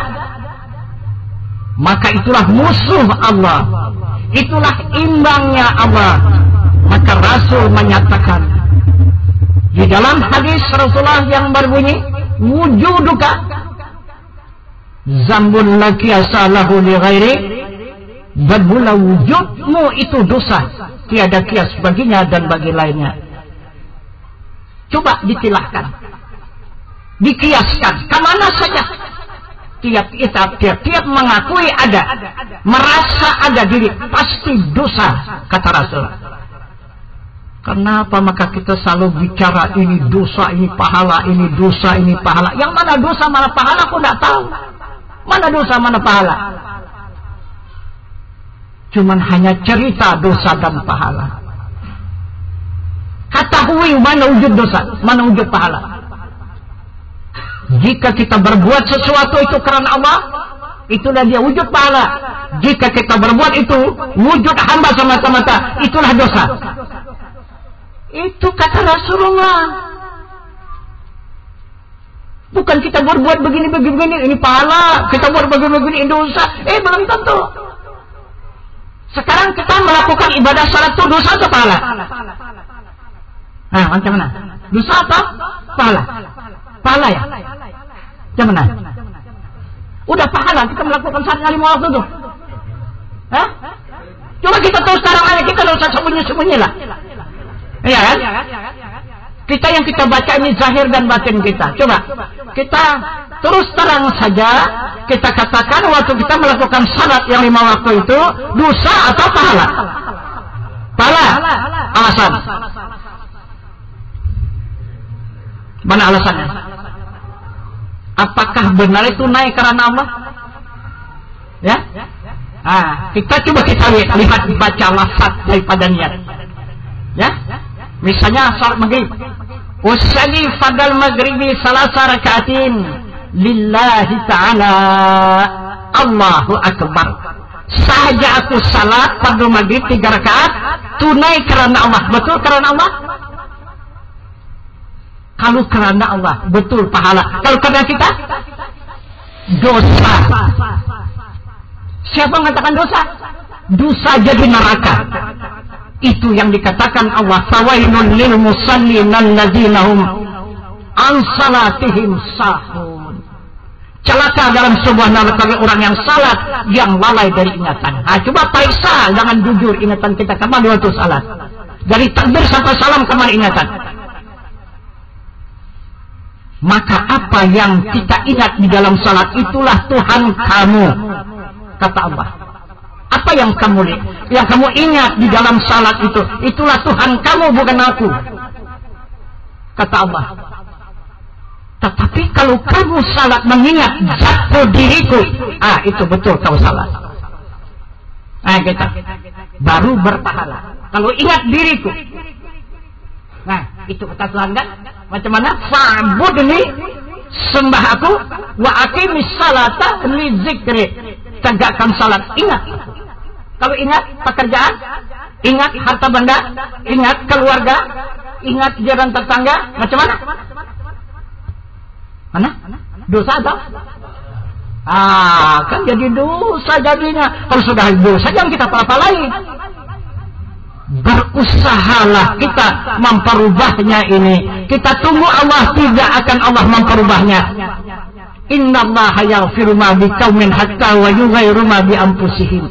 maka itulah musuh Allah. Itulah imbangnya Allah. Maka Rasul menyatakan di dalam hadis Rasulullah yang berbunyi, wujuduka zambun la qiyasa lahu li ghairi, bermula wujudmu itu dosa, tiada kias baginya dan bagi lainnya. Coba ditilahkan, dikiaskan kemana saja. Tiap mengakui ada, merasa ada diri, pasti dosa, kata Rasul. Kenapa maka kita selalu bicara ini dosa, ini pahala, ini dosa, ini pahala? Yang mana dosa, mana pahala aku tidak tahu. Mana dosa, mana pahala? Cuman hanya cerita dosa dan pahala. Ketahui mana wujud dosa, mana wujud pahala. Jika kita berbuat sesuatu itu karena Allah, itulah dia wujud pahala. Jika kita berbuat itu wujud hamba semata-mata, itulah dosa. Itu kata Rasulullah. Bukan kita berbuat begini-begini, ini pahala. Kita buat begini-begini, ini dosa. Belum tentu. Sekarang kita melakukan ibadah salat itu dosa atau pahala? Nah, macam mana? Dosa apa? Pahala. Pahala ya? Macam mana? Udah pahala, kita melakukan salat 5 waktu itu. Hah? Coba kita tahu sekarang aja, kita tidak usah sembunyi-sembunyi lah. Iya kan? Kita yang kita baca ini zahir dan batin kita. Coba kita terus terang saja, kita katakan waktu kita melakukan salat yang 5 waktu itu dosa atau pahala? Pahala. Alasan? Mana alasannya? Apakah benar itu naik karena Allah? Ya? Kita coba kita lihat baca lafaz daripada niat. Ya? Misalnya salat maghrib, usalli fadal maghribi salasa rakaatin lillahi ta'ala, Allahu akbar. Saja aku salat pada maghrib 3 rakaat tunai karena Allah. Betul karena Allah? Kalau karena Allah betul pahala. Kalau karena kita dosa. Siapa mengatakan dosa? Dosa jadi neraka. Itu yang dikatakan Allah, fawailun lil musallin alladzina hum an salatihim sahun. Celaka dalam sebuah neraka orang yang salat, yang lalai dari ingatan. Coba periksa dengan jujur ingatan kita kemana waktu salat. Dari takbir sampai salam kemana ingatan. Maka apa yang kita ingat di dalam salat itulah Tuhan kamu, kata Allah. Apa yang kamu ingat di dalam salat itu, itulah Tuhan kamu, bukan aku, kata Allah. Tetapi kalau kamu salat mengingat jatuh diriku, itu betul kau salat. Kita baru berpahala. Kalau ingat diriku, itu kata Tuhan kan? Macam mana? Fa'budni, sembah aku, wa aqimis salata li zikri, tegakkan salat. Ingat. Kalau ingat pekerjaan, ingat harta benda, ingat keluarga, ingat jalan tetangga, macam mana? Mana? Dosa atau? Kan jadi dosa jadinya. Kalau sudah dosa jangan kita palai. Berusahalah kita memperubahnya ini. Kita tunggu Allah, tidak akan Allah memperubahnya. Innallaha yaghfiru ma biqaumin hatta wa yughayyiru ma bi anfusihim.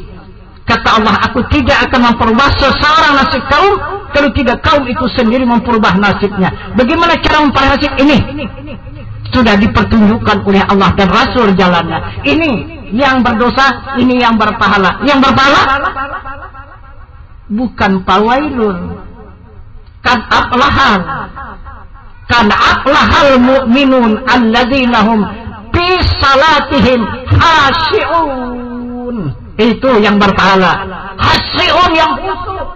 Kata Allah, aku tidak akan memperubah seseorang nasib kaum kalau tidak kaum itu sendiri memperubah nasibnya. Bagaimana cara memperubah nasib ini? Sudah dipertunjukkan oleh Allah dan Rasul jalannya. Ini yang berdosa, ini yang berpahala. Yang berpahala bukan fawailun, kan aflahal mu'minun alladzina hum fi salatihim khashi'un. Itu yang berpahala. Khashi'un yang khusyuk.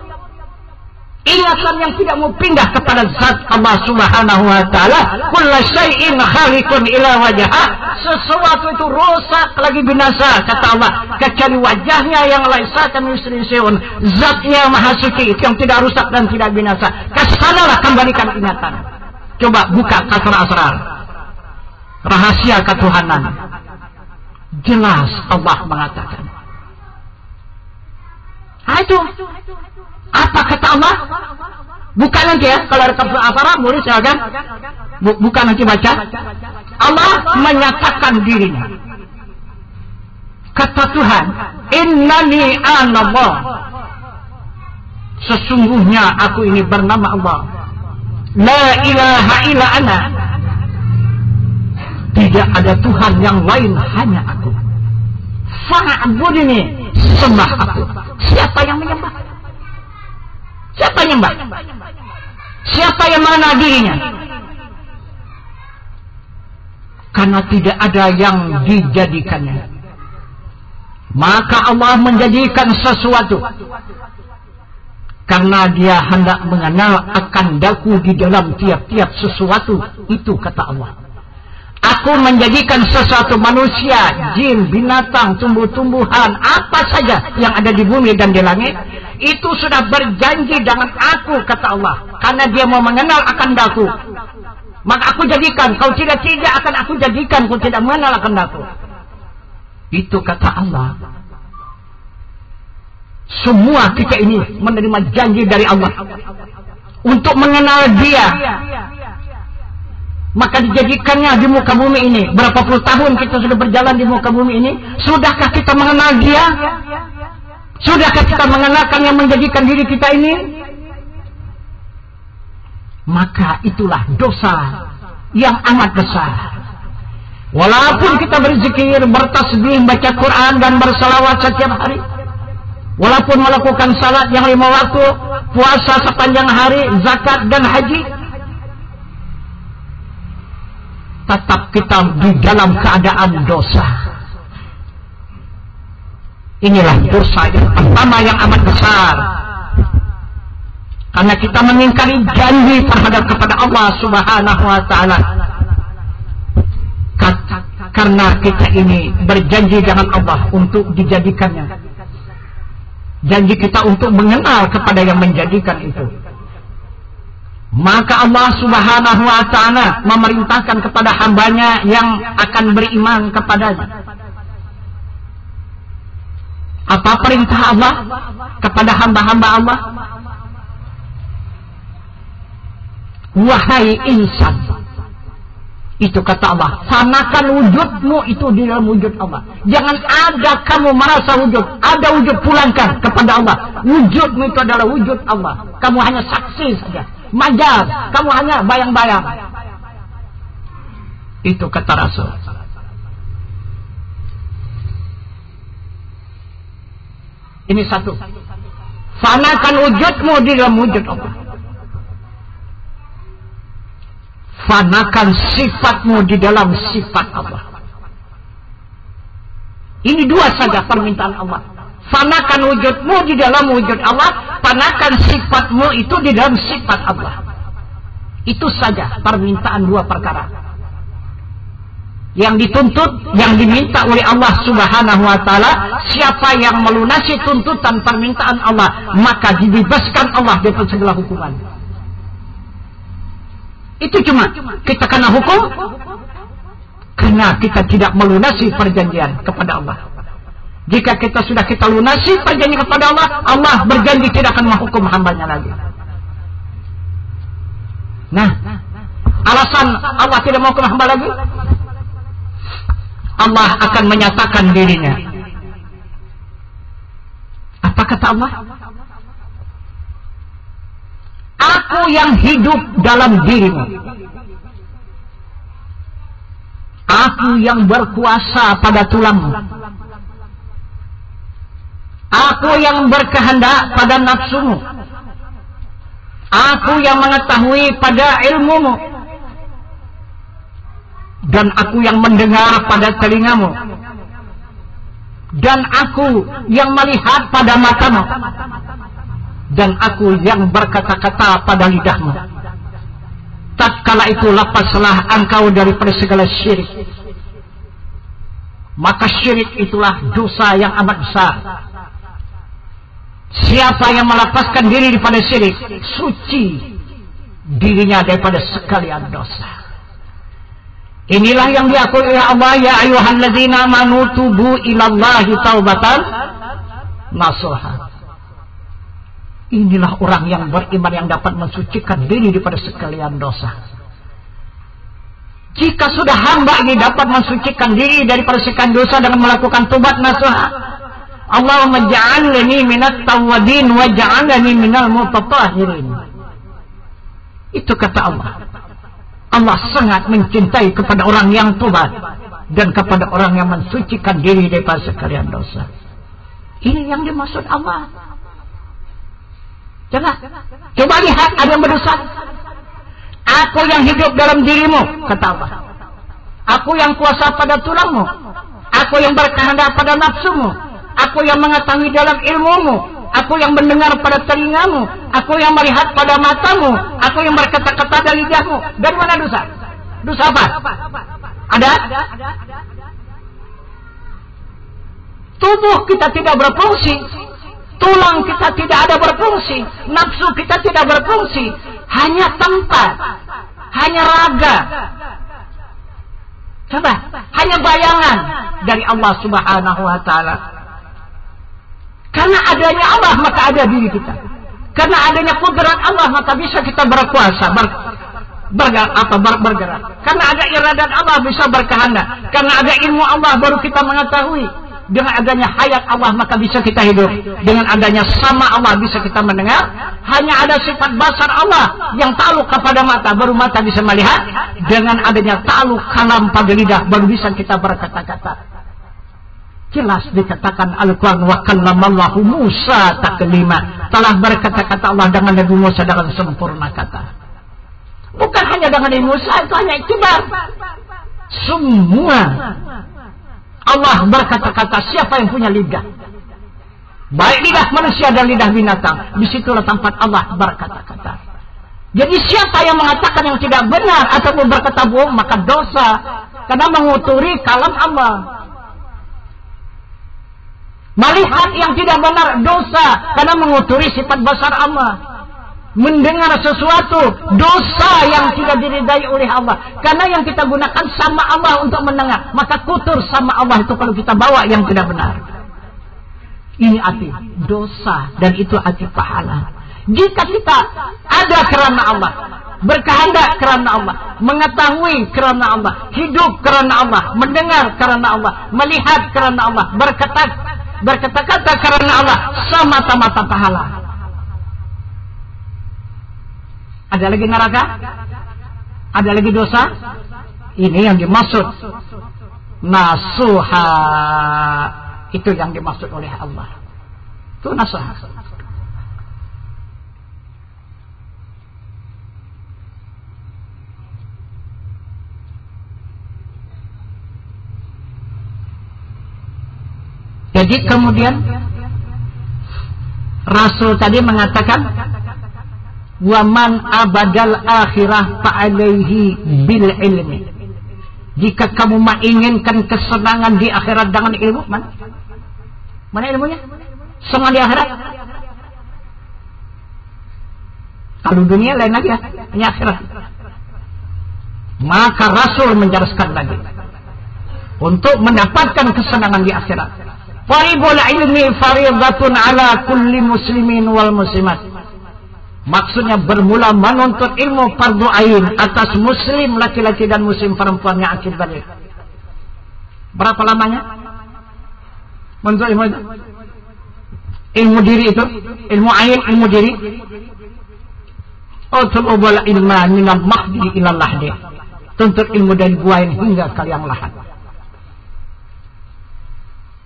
Ingatan yang tidak mau pindah kepada zat Allah Subhanahu wa taala. Kullu syai'in khaliqun ila wajhah. Sesuatu itu rusak lagi binasa kata Allah kecuali wajahnya yang laisa kamitslihi syai'un. Zatnya maha suci yang tidak rusak dan tidak binasa. Kesanalah kembalikan ingatan. Coba buka kasar asrar. Rahasia ketuhanan. Jelas Allah mengatakan. Itu apa kata Allah? Bukan nanti ya, kalau ada kasar asrar boleh silakan. Bukan nanti baca. Allah menyatakan dirinya. Kata Tuhan, Innani anallah. Sesungguhnya aku ini bernama Allah. La ilaha illa ana. Tidak ada Tuhan yang lain, hanya aku. Fa'budni, sembah aku. Siapa yang menyembah? Siapa yang menyembah? Siapa yang mengenal dirinya? Karena tidak ada yang dijadikannya. Maka Allah menjadikan sesuatu. Karena dia hendak mengenal akan daku di dalam tiap-tiap sesuatu. Itu kata Allah. Aku menjadikan sesuatu manusia, jin, binatang, tumbuh-tumbuhan, apa saja yang ada di bumi dan di langit. Itu sudah berjanji dengan aku kata Allah. Karena dia mau mengenal akan daku. Maka aku jadikan. Kau tidak akan aku jadikan. Kau tidak mengenal akan daku. Itu kata Allah. Semua kita ini menerima janji dari Allah untuk mengenal dia. Maka dijadikannya di muka bumi ini. Berapa puluh tahun kita sudah berjalan di muka bumi ini. Sudahkah kita mengenal dia? Sudahkah kita mengenalkan yang menjadikan diri kita ini? Maka itulah dosa yang amat besar. Walaupun kita berzikir, bertasbih, baca Quran dan bersalawat setiap hari. Walaupun melakukan salat yang 5 waktu, puasa sepanjang hari, zakat dan haji, tetap kita di dalam keadaan dosa. Inilah dosa yang pertama yang amat besar. Karena kita mengingkari janji terhadap kepada Allah Subhanahu wa taala. Karena kita ini berjanji dengan Allah untuk dijadikannya. Janji kita untuk mengenal kepada yang menjadikan itu. Maka Allah Subhanahu wa ta'ala memerintahkan kepada hambanya yang akan beriman kepadanya. Apa perintah Allah kepada hamba-hamba Allah? Wahai insan, itu kata Allah, sanakan wujudmu itu di dalam wujud Allah. Jangan ada kamu merasa wujud. Ada wujud, pulangkan kepada Allah. Wujudmu itu adalah wujud Allah. Kamu hanya saksi saja, majaz, kamu hanya bayang-bayang. Itu kata Rasul. Ini satu. Sanakan wujudmu di dalam wujud Allah. Fanakan sifatmu di dalam sifat Allah. Ini dua saja permintaan Allah. Fanakan wujudmu di dalam wujud Allah. Fanakan sifatmu itu di dalam sifat Allah. Itu saja permintaan dua perkara. Yang dituntut, yang diminta oleh Allah Subhanahu wa ta'ala. Siapa yang melunasi tuntutan permintaan Allah, maka dibebaskan Allah dari segala hukuman. Itu cuma kita kena hukum karena kita tidak melunasi perjanjian kepada Allah. Jika kita sudah kita lunasi perjanjian kepada Allah, Allah berjanji tidak akan menghukum hambanya lagi. Nah, alasan Allah tidak menghukum hamba lagi, Allah akan menyatakan dirinya. Apa kata Allah? Aku yang hidup dalam dirimu. Aku yang berkuasa pada tulangmu. Aku yang berkehendak pada nafsumu. Aku yang mengetahui pada ilmumu. Dan aku yang mendengar pada telingamu. Dan aku yang melihat pada matamu. Dan aku yang berkata-kata pada lidahmu. Tatkala itu lepaslah engkau daripada segala syirik. Maka syirik itulah dosa yang amat besar. Siapa yang melepaskan diri daripada syirik, suci dirinya daripada sekalian dosa. Inilah yang diakui oleh Allah, ya ayyuhalladzina amanu tubu ilallahi taubatan nasuha. Inilah orang yang beriman yang dapat mensucikan diri daripada sekalian dosa. Jika sudah hamba ini dapat mensucikan diri daripada sekalian dosa dengan melakukan tobat nasuha, Allahumma ja'alni minat tawwabin wa ja'alni minal mutatahhirin. Itu kata Allah. Allah sangat mencintai kepada orang yang tobat dan kepada orang yang mensucikan diri daripada sekalian dosa. Ini yang dimaksud Allah. Coba lihat, ada yang berdosa. Aku yang hidup dalam dirimu, kata Allah. Aku yang kuasa pada tulangmu. Aku yang berkehendak pada nafsumu. Aku yang mengetahui dalam ilmumu. Aku yang mendengar pada telingamu. Aku yang melihat pada matamu. Aku yang berkata-kata dari lidahmu. Dari mana dosa? Dosa apa? Ada? Tubuh kita tidak berfungsi. Tulang kita tidak ada berfungsi, nafsu kita tidak berfungsi, hanya tempat, hanya raga. Coba, hanya bayangan dari Allah Subhanahu wa taala. Karena adanya Allah maka ada diri kita. Karena adanya kudrat Allah maka bisa kita berkuasa, bergerak. Karena ada iradat Allah bisa berkehendak. Karena ada ilmu Allah baru kita mengetahui. Dengan adanya hayat Allah maka bisa kita hidup. Dengan adanya sama Allah bisa kita mendengar. Hanya ada sifat basar Allah yang ta'aluk kepada mata, baru mata bisa melihat. Dengan adanya ta'aluk kalam pada lidah, baru bisa kita berkata-kata. Jelas dikatakan Al-Quran, wa kallamallahu Musa taklima. Telah berkata-kata Allah dengan Nabi Musa dengan sempurna kata. Bukan hanya dengan Nabi Musa, itu hanya iktibar. Semua Allah berkata-kata, siapa yang punya lidah? Baik lidah manusia dan lidah binatang. Disitulah tempat Allah berkata-kata. Jadi siapa yang mengatakan yang tidak benar ataupun berkata bohong, maka dosa. Karena menguturi kalam Allah. Melihat yang tidak benar, dosa. Karena menguturi sifat basar Allah. Mendengar sesuatu, dosa yang tidak diridai oleh Allah. Karena yang kita gunakan sama Allah untuk mendengar, maka kutur sama Allah itu kalau kita bawa yang tidak benar. Ini arti dosa, dan itu arti pahala. Jika kita ada karena Allah, berkehendak karena Allah, mengetahui karena Allah, hidup karena Allah, mendengar karena Allah, melihat karena Allah, berkata-kata karena Allah, semata-mata pahala. Ada lagi neraka? Ada lagi dosa? Ini yang dimaksud nasuha. Itu yang dimaksud oleh Allah. Itu nasuha. Jadi kemudian Rasul tadi mengatakan, waman abadal akhirah fa'alaihi bil ilmi. Jika kamu menginginkan kesenangan di akhirat dengan ilmu, mana ilmunya? Senang di akhirat. Kalau dunia lain lagi ya, ini akhirat. Maka Rasul menjelaskan lagi, untuk mendapatkan kesenangan di akhirat, faribul ilmi faridatun ala kulli muslimin wal muslimat. Maksudnya bermula menuntut ilmu fardu ain atas muslim laki-laki dan muslim perempuan yang akil balik. Berapa lamanya? Menuntut ilmu itu? Ilmu diri itu, ilmu ain, ilmu diri. Utulubul ilma minal mahdi ilal lahdi. Tuntut ilmu dari buayan hingga ke liang lahat.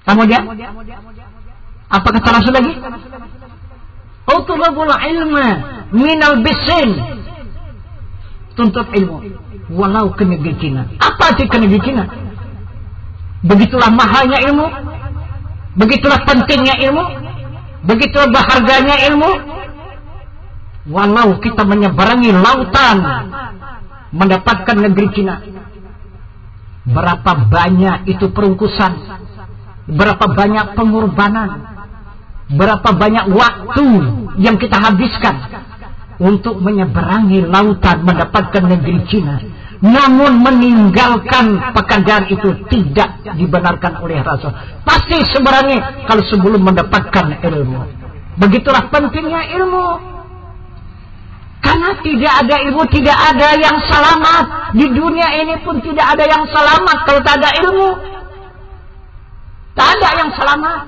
Kemudian apa kata Rasul lagi? Utlubul ilma minal bisin. Tuntut ilmu walau ke negeri Cina. Apa arti ke negeri Cina? Begitulah mahalnya ilmu, begitulah pentingnya ilmu, begitulah berharganya ilmu. Walau kita menyeberangi lautan mendapatkan negeri Cina, berapa banyak itu perungkusan, berapa banyak pengorbanan, berapa banyak waktu yang kita habiskan untuk menyeberangi lautan mendapatkan negeri Cina. Namun meninggalkan pekerjaan itu tidak dibenarkan oleh Rasul. Pasti sebenarnya kalau sebelum mendapatkan ilmu. Begitulah pentingnya ilmu. Karena tidak ada ilmu, tidak ada yang selamat. Di dunia ini pun tidak ada yang selamat kalau tak ada ilmu. Tak ada yang selamat.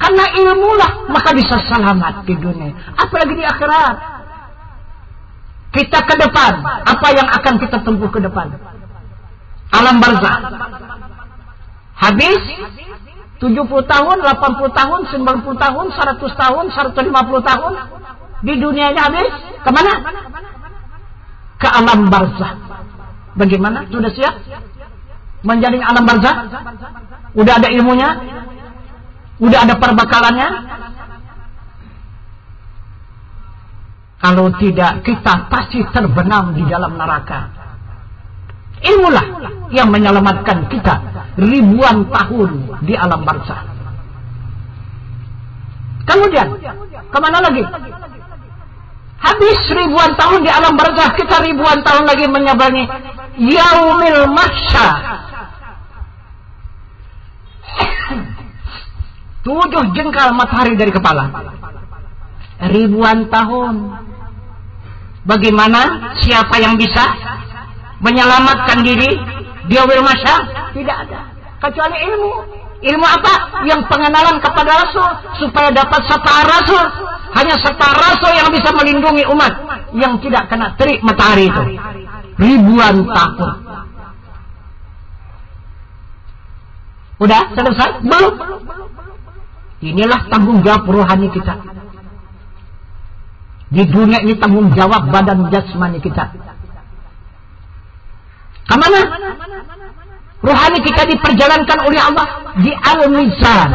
Karena ilmulah maka bisa selamat di dunia. Apalagi di akhirat. Kita ke depan, apa yang akan kita tempuh ke depan? Alam barzakh. Habis 70 tahun, 80 tahun, 90 tahun, 100 tahun, 150 tahun. Di dunia ini habis. Kemana? Ke alam barzakh. Bagaimana? Sudah siap menjalin alam barzakh? Udah ada ilmunya? Udah ada perbekalannya? Kalau tidak, kita pasti terbenam di dalam neraka. Ilmulah yang menyelamatkan kita ribuan tahun di alam barzakh. Kemudian, kemana lagi? Habis ribuan tahun di alam barzakh, kita ribuan tahun lagi menyeberangi yaumil mahsyar. 7 jengkal matahari dari kepala. Ribuan tahun. Bagaimana? Siapa yang bisa menyelamatkan diri di yaumil mahsyar? Tidak ada. Kecuali ilmu. Ilmu apa? Yang pengenalan kepada Rasul. Supaya dapat syafaat Rasul. Hanya syafaat Rasul yang bisa melindungi umat yang tidak kena terik matahari itu. Ribuan tahun. Udah selesai? Belum. Inilah tanggung jawab rohani kita. Di dunia ini tanggung jawab badan jasmani kita. Kemana? Rohani kita diperjalankan oleh Allah di al-mizan.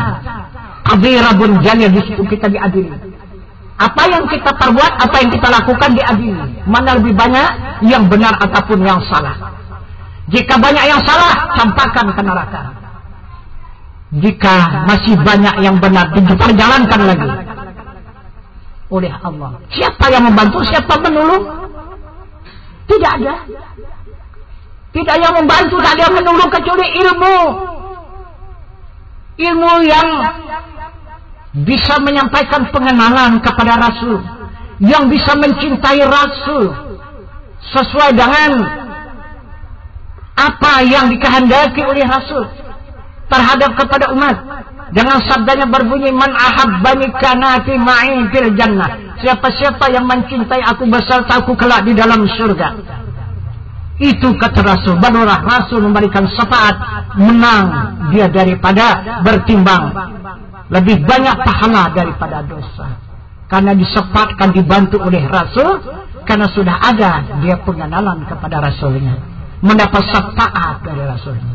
Qadhirabun jalil, di situ kita diadili. Apa yang kita perbuat, apa yang kita lakukan diadili. Mana lebih banyak yang benar ataupun yang salah. Jika banyak yang salah, campakkan ke neraka. Jika masih banyak yang benar, diperjalankan lagi oleh Allah. Siapa yang membantu, siapa menolong? Tidak ada. Tidak yang membantu, tak ada yang menolong kecuali ilmu. Ilmu yang bisa menyampaikan pengenalan kepada Rasul, yang bisa mencintai Rasul sesuai dengan apa yang dikehendaki oleh Rasul terhadap kepada umat. Dengan sabdanya berbunyi, man ahabbani kana fi ma'i fil jannah. Siapa-siapa yang mencintai aku beserta aku kelak di dalam surga. Itu kata Rasul. Barulah Rasul memberikan syafaat, menang dia daripada bertimbang. Lebih banyak pahala daripada dosa. Karena disyafaatkan, dibantu oleh Rasul. Karena sudah ada dia pengenalan kepada Rasulnya. Mendapat syafaat dari Rasulnya.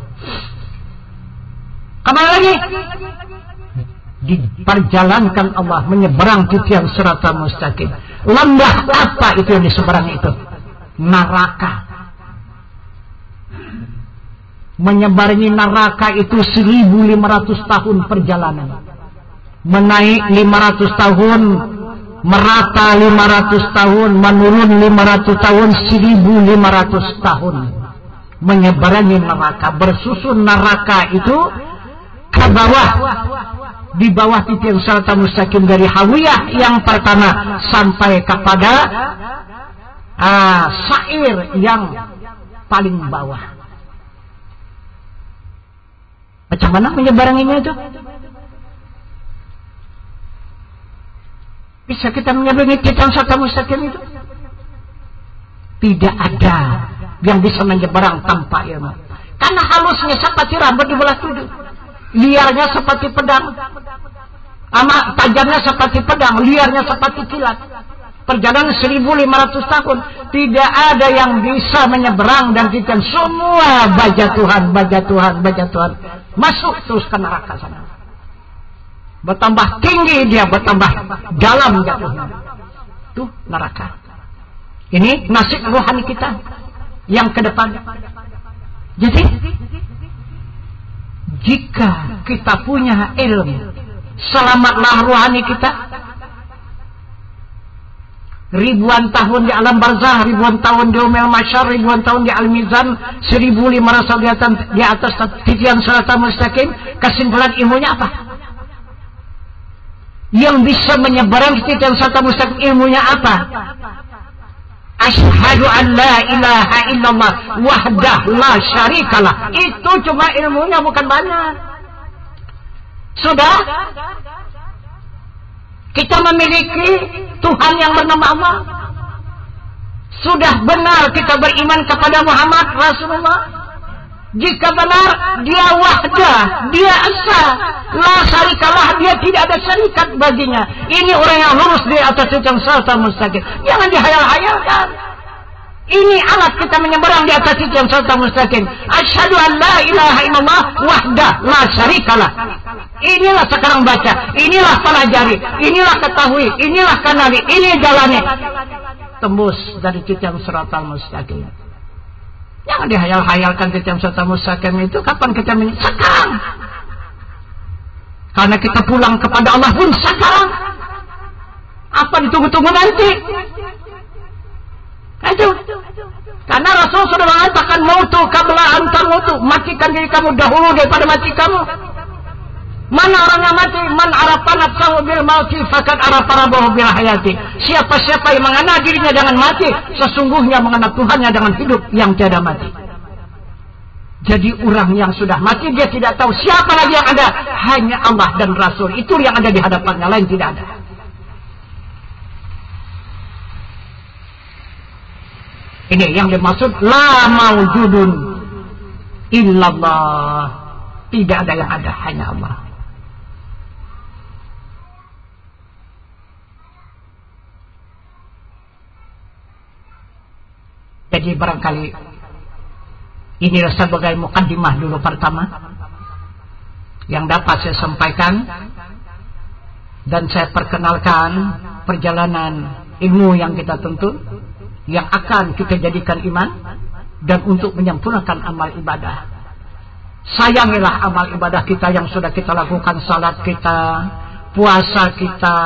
Kemana lagi? Diperjalankan Allah menyeberang titian siratal mustaqim. Lembah apa itu yang diseberang itu? Neraka. Menyeberangi neraka itu 1500 tahun perjalanan. Menaik 500 tahun, merata 500 tahun, menurun 500 tahun, 1500 tahun. Menyeberangi neraka, bersusun neraka itu ke bawah, di bawah titik siratal mustaqim dari hawiyah yang pertama sampai kepada sa'ir yang paling bawah. Macam mana menyeberanginya itu? Bisa kita menyeberangi titik siratal mustaqim itu? Tidak ada yang bisa menyeberang tanpa ilmu. Karena halusnya seperti rambut dibelah 7, liarnya seperti pedang, tajamnya seperti pedang, liarnya seperti kilat. Perjalanan 1500 tahun, tidak ada yang bisa menyeberang, dan kita semua baja Tuhan, masuk terus ke neraka sana. Bertambah tinggi dia, bertambah dalam jatuhnya. Tuh neraka. Ini nasib rohani kita yang ke depan. Jadi jika kita punya ilmu, selamatlah rohani kita. Ribuan tahun di alam barzah, ribuan tahun di yaumil mahsyar, ribuan tahun di al-mizan, 1500 tahun di atas titian siratal mustaqim. Kesimpulan ilmunya apa? Yang bisa menyeberang titian siratal mustaqim ilmunya apa? Asyhadu an la ilaha illallah wahdah la syarikalah. Itu cuma ilmunya, bukan banyak. Sudah kita memiliki Tuhan yang bernama Allah. Sudah benar kita beriman kepada Muhammad Rasulullah. Jika benar dia wahdah, dia esa, la syarikalah, dia tidak ada syarikat baginya. Ini orang yang lurus di atas jalan siratal mustaqim. Jangan dihayal-hayalkan. Ini alat kita menyeberang di atas jalan siratal mustaqim. Asyhadu an la ilaha illallah wahdah la syarikalah. Inilah sekarang baca, inilah pelajari, inilah ketahui, inilah kenali, ini jalani. Tembus dari jalan siratal mustaqim. Jangan dihayal-hayalkan jalan siratal mustaqim itu kapan kita sekarang. Karena kita pulang kepada Allah pun sekarang. Apa ditunggu-tunggu nanti? Itu. Karena Rasul sudah mengatakan mautu qabla an tamutu, matikan diri kamu dahulu daripada mati kamu. Mana orang yang mati? Man arafa nafsahu bil mauti faqad arafa rabbahu bil hayati. Siapa-siapa yang mengenal dirinya dengan mati, sesungguhnya mengenal Tuhannya dengan hidup yang tiada mati. Jadi orang yang sudah mati, dia tidak tahu siapa lagi yang ada, hanya Allah dan Rasul. Itu yang ada di hadapannya, lain tidak ada. Ini yang dimaksud la maujudun illallah. Tidak ada yang ada, hanya Allah. Jadi barangkali ini sebagai mukaddimah dulu pertama yang dapat saya sampaikan, dan saya perkenalkan perjalanan ilmu yang kita tuntut, yang akan kita jadikan iman, dan untuk menyempurnakan amal ibadah. Sayangilah amal ibadah kita yang sudah kita lakukan, salat kita, puasa kita,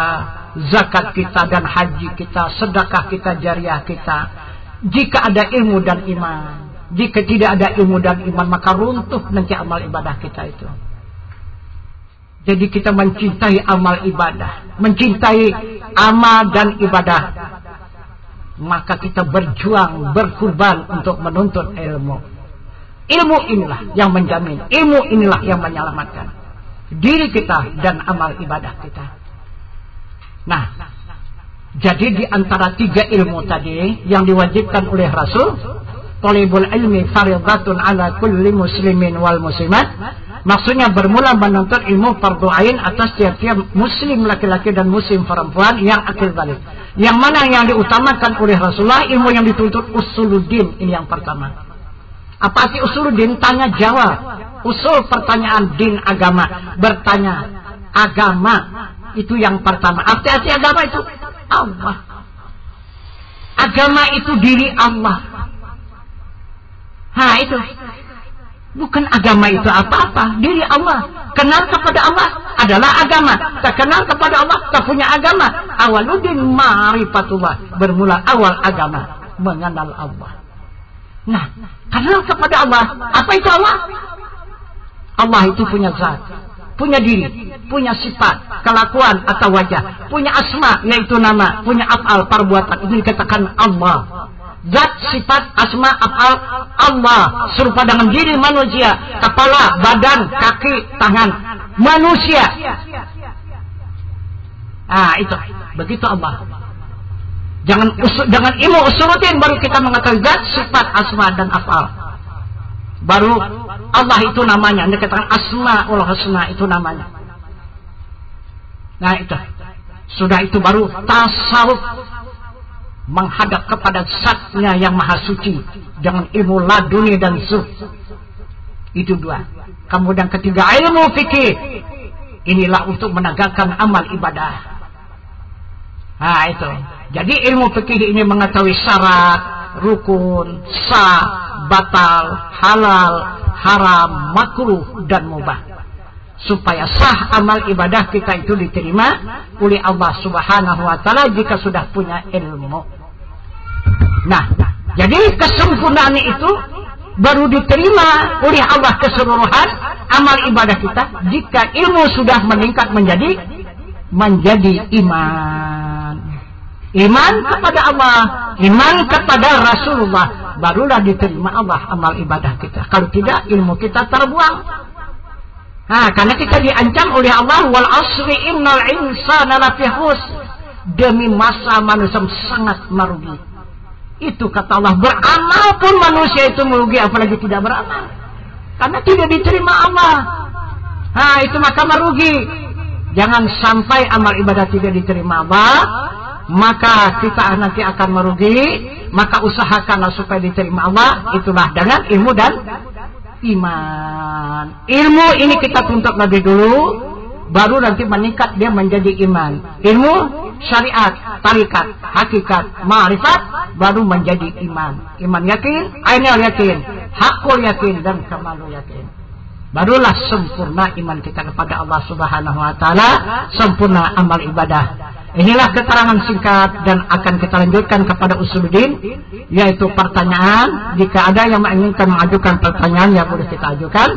zakat kita, dan haji kita, sedekah kita, jariah kita. Jika ada ilmu dan iman, jika tidak ada ilmu dan iman, maka runtuh nanti amal ibadah kita itu. Jadi kita mencintai amal ibadah, mencintai amal dan ibadah, maka kita berjuang, berkorban untuk menuntut ilmu. Ilmu inilah yang menjamin, ilmu inilah yang menyelamatkan diri kita dan amal ibadah kita. Nah, jadi di antara 3 ilmu tadi yang diwajibkan oleh Rasul, talibul ilmi fardhatun ala kulli muslimin wal muslimat, maksudnya bermula menuntut ilmu fardu ain atas tiap-tiap muslim laki-laki dan muslim perempuan yang akil balik. Yang mana yang diutamakan oleh Rasulullah, ilmu yang dituntut usuluddin. Ini yang pertama. Apa arti usuluddin? Tanya jawab. Usul pertanyaan din agama, bertanya agama, itu yang pertama. Arti agama itu Allah. Agama itu diri Allah. Itu. Bukan agama itu apa-apa, diri Allah. Kenal kepada Allah adalah agama. Tak kenal kepada Allah, tak punya agama. Awaluddin ma'rifatullah. Bermula awal agama, mengenal Allah. Nah, kenal kepada Allah. Apa itu Allah? Allah itu punya zat, punya diri, punya sifat, kelakuan atau wajah, punya asma yaitu nama, punya af'al perbuatan. Ini dikatakan Allah. Zat, sifat, asma, af'al Allah, serupa dengan diri manusia, kepala, badan, kaki, tangan manusia. Itu begitu Allah. Jangan ilmu usuluddin baru kita mengetahui zat, sifat, asma dan afal. Baru Allah itu namanya. Anda katakan asmaul husna itu namanya. Nah itu. Sudah itu baru tasawuf, menghadap kepada zatnya yang maha suci dengan ilmu laduni dan zuhd. Itu dua. Kemudian ketiga ilmu fikih. Inilah untuk menegakkan amal ibadah. Nah itu. Jadi ilmu fikih ini mengetahui syarat, rukun, sah, batal, halal, haram, makruh dan mubah. Supaya sah amal ibadah kita itu diterima oleh Allah Subhanahu wa taala jika sudah punya ilmu. Nah, jadi kesempurnaan itu baru diterima oleh Allah keseluruhan amal ibadah kita jika ilmu sudah meningkat menjadi iman. Iman kepada Allah, iman kepada Rasulullah, barulah diterima Allah amal ibadah kita. Kalau tidak, ilmu kita terbuang. Nah, karena kita diancam oleh Allah, wal asri innal insana lafi khusr. Demi masa manusia sangat merugi. Itu kata Allah, beramal pun manusia itu merugi, apalagi tidak beramal. Karena tidak diterima Allah. Nah, itu maka merugi. Jangan sampai amal ibadah tidak diterima Allah, maka kita nanti akan merugi. Maka usahakanlah supaya diterima Allah. Itulah dengan ilmu dan iman. Ilmu ini kita tuntut lebih dulu, baru nanti meningkat dia menjadi iman. Ilmu syariat, tarikat, hakikat, ma'rifat, baru menjadi iman. Iman yakin, ainul yakin, hakul yakin, dan kamalul yakin. Barulah sempurna iman kita kepada Allah Subhanahu wa taala, sempurna amal ibadah. Inilah keterangan singkat dan akan kita lanjutkan kepada usuluddin, yaitu pertanyaan. Jika ada yang menginginkan mengajukan pertanyaan, ya boleh kita ajukan.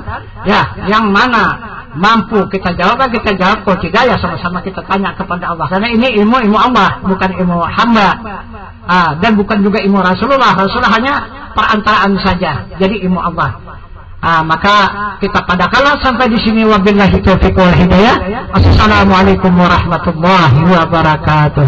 Ya, yang mana mampu kita jawab, kita jawab. Kalau tidak, ya sama-sama kita tanya kepada Allah. Karena ini ilmu Allah, bukan ilmu hamba. Dan bukan juga ilmu Rasulullah. Rasulullah hanya perantaraan saja. Jadi ilmu Allah. Maka kita padakanlah sampai di sini. Wabillahi taufiq wal hidayah. Assalamualaikum warahmatullahi wabarakatuh.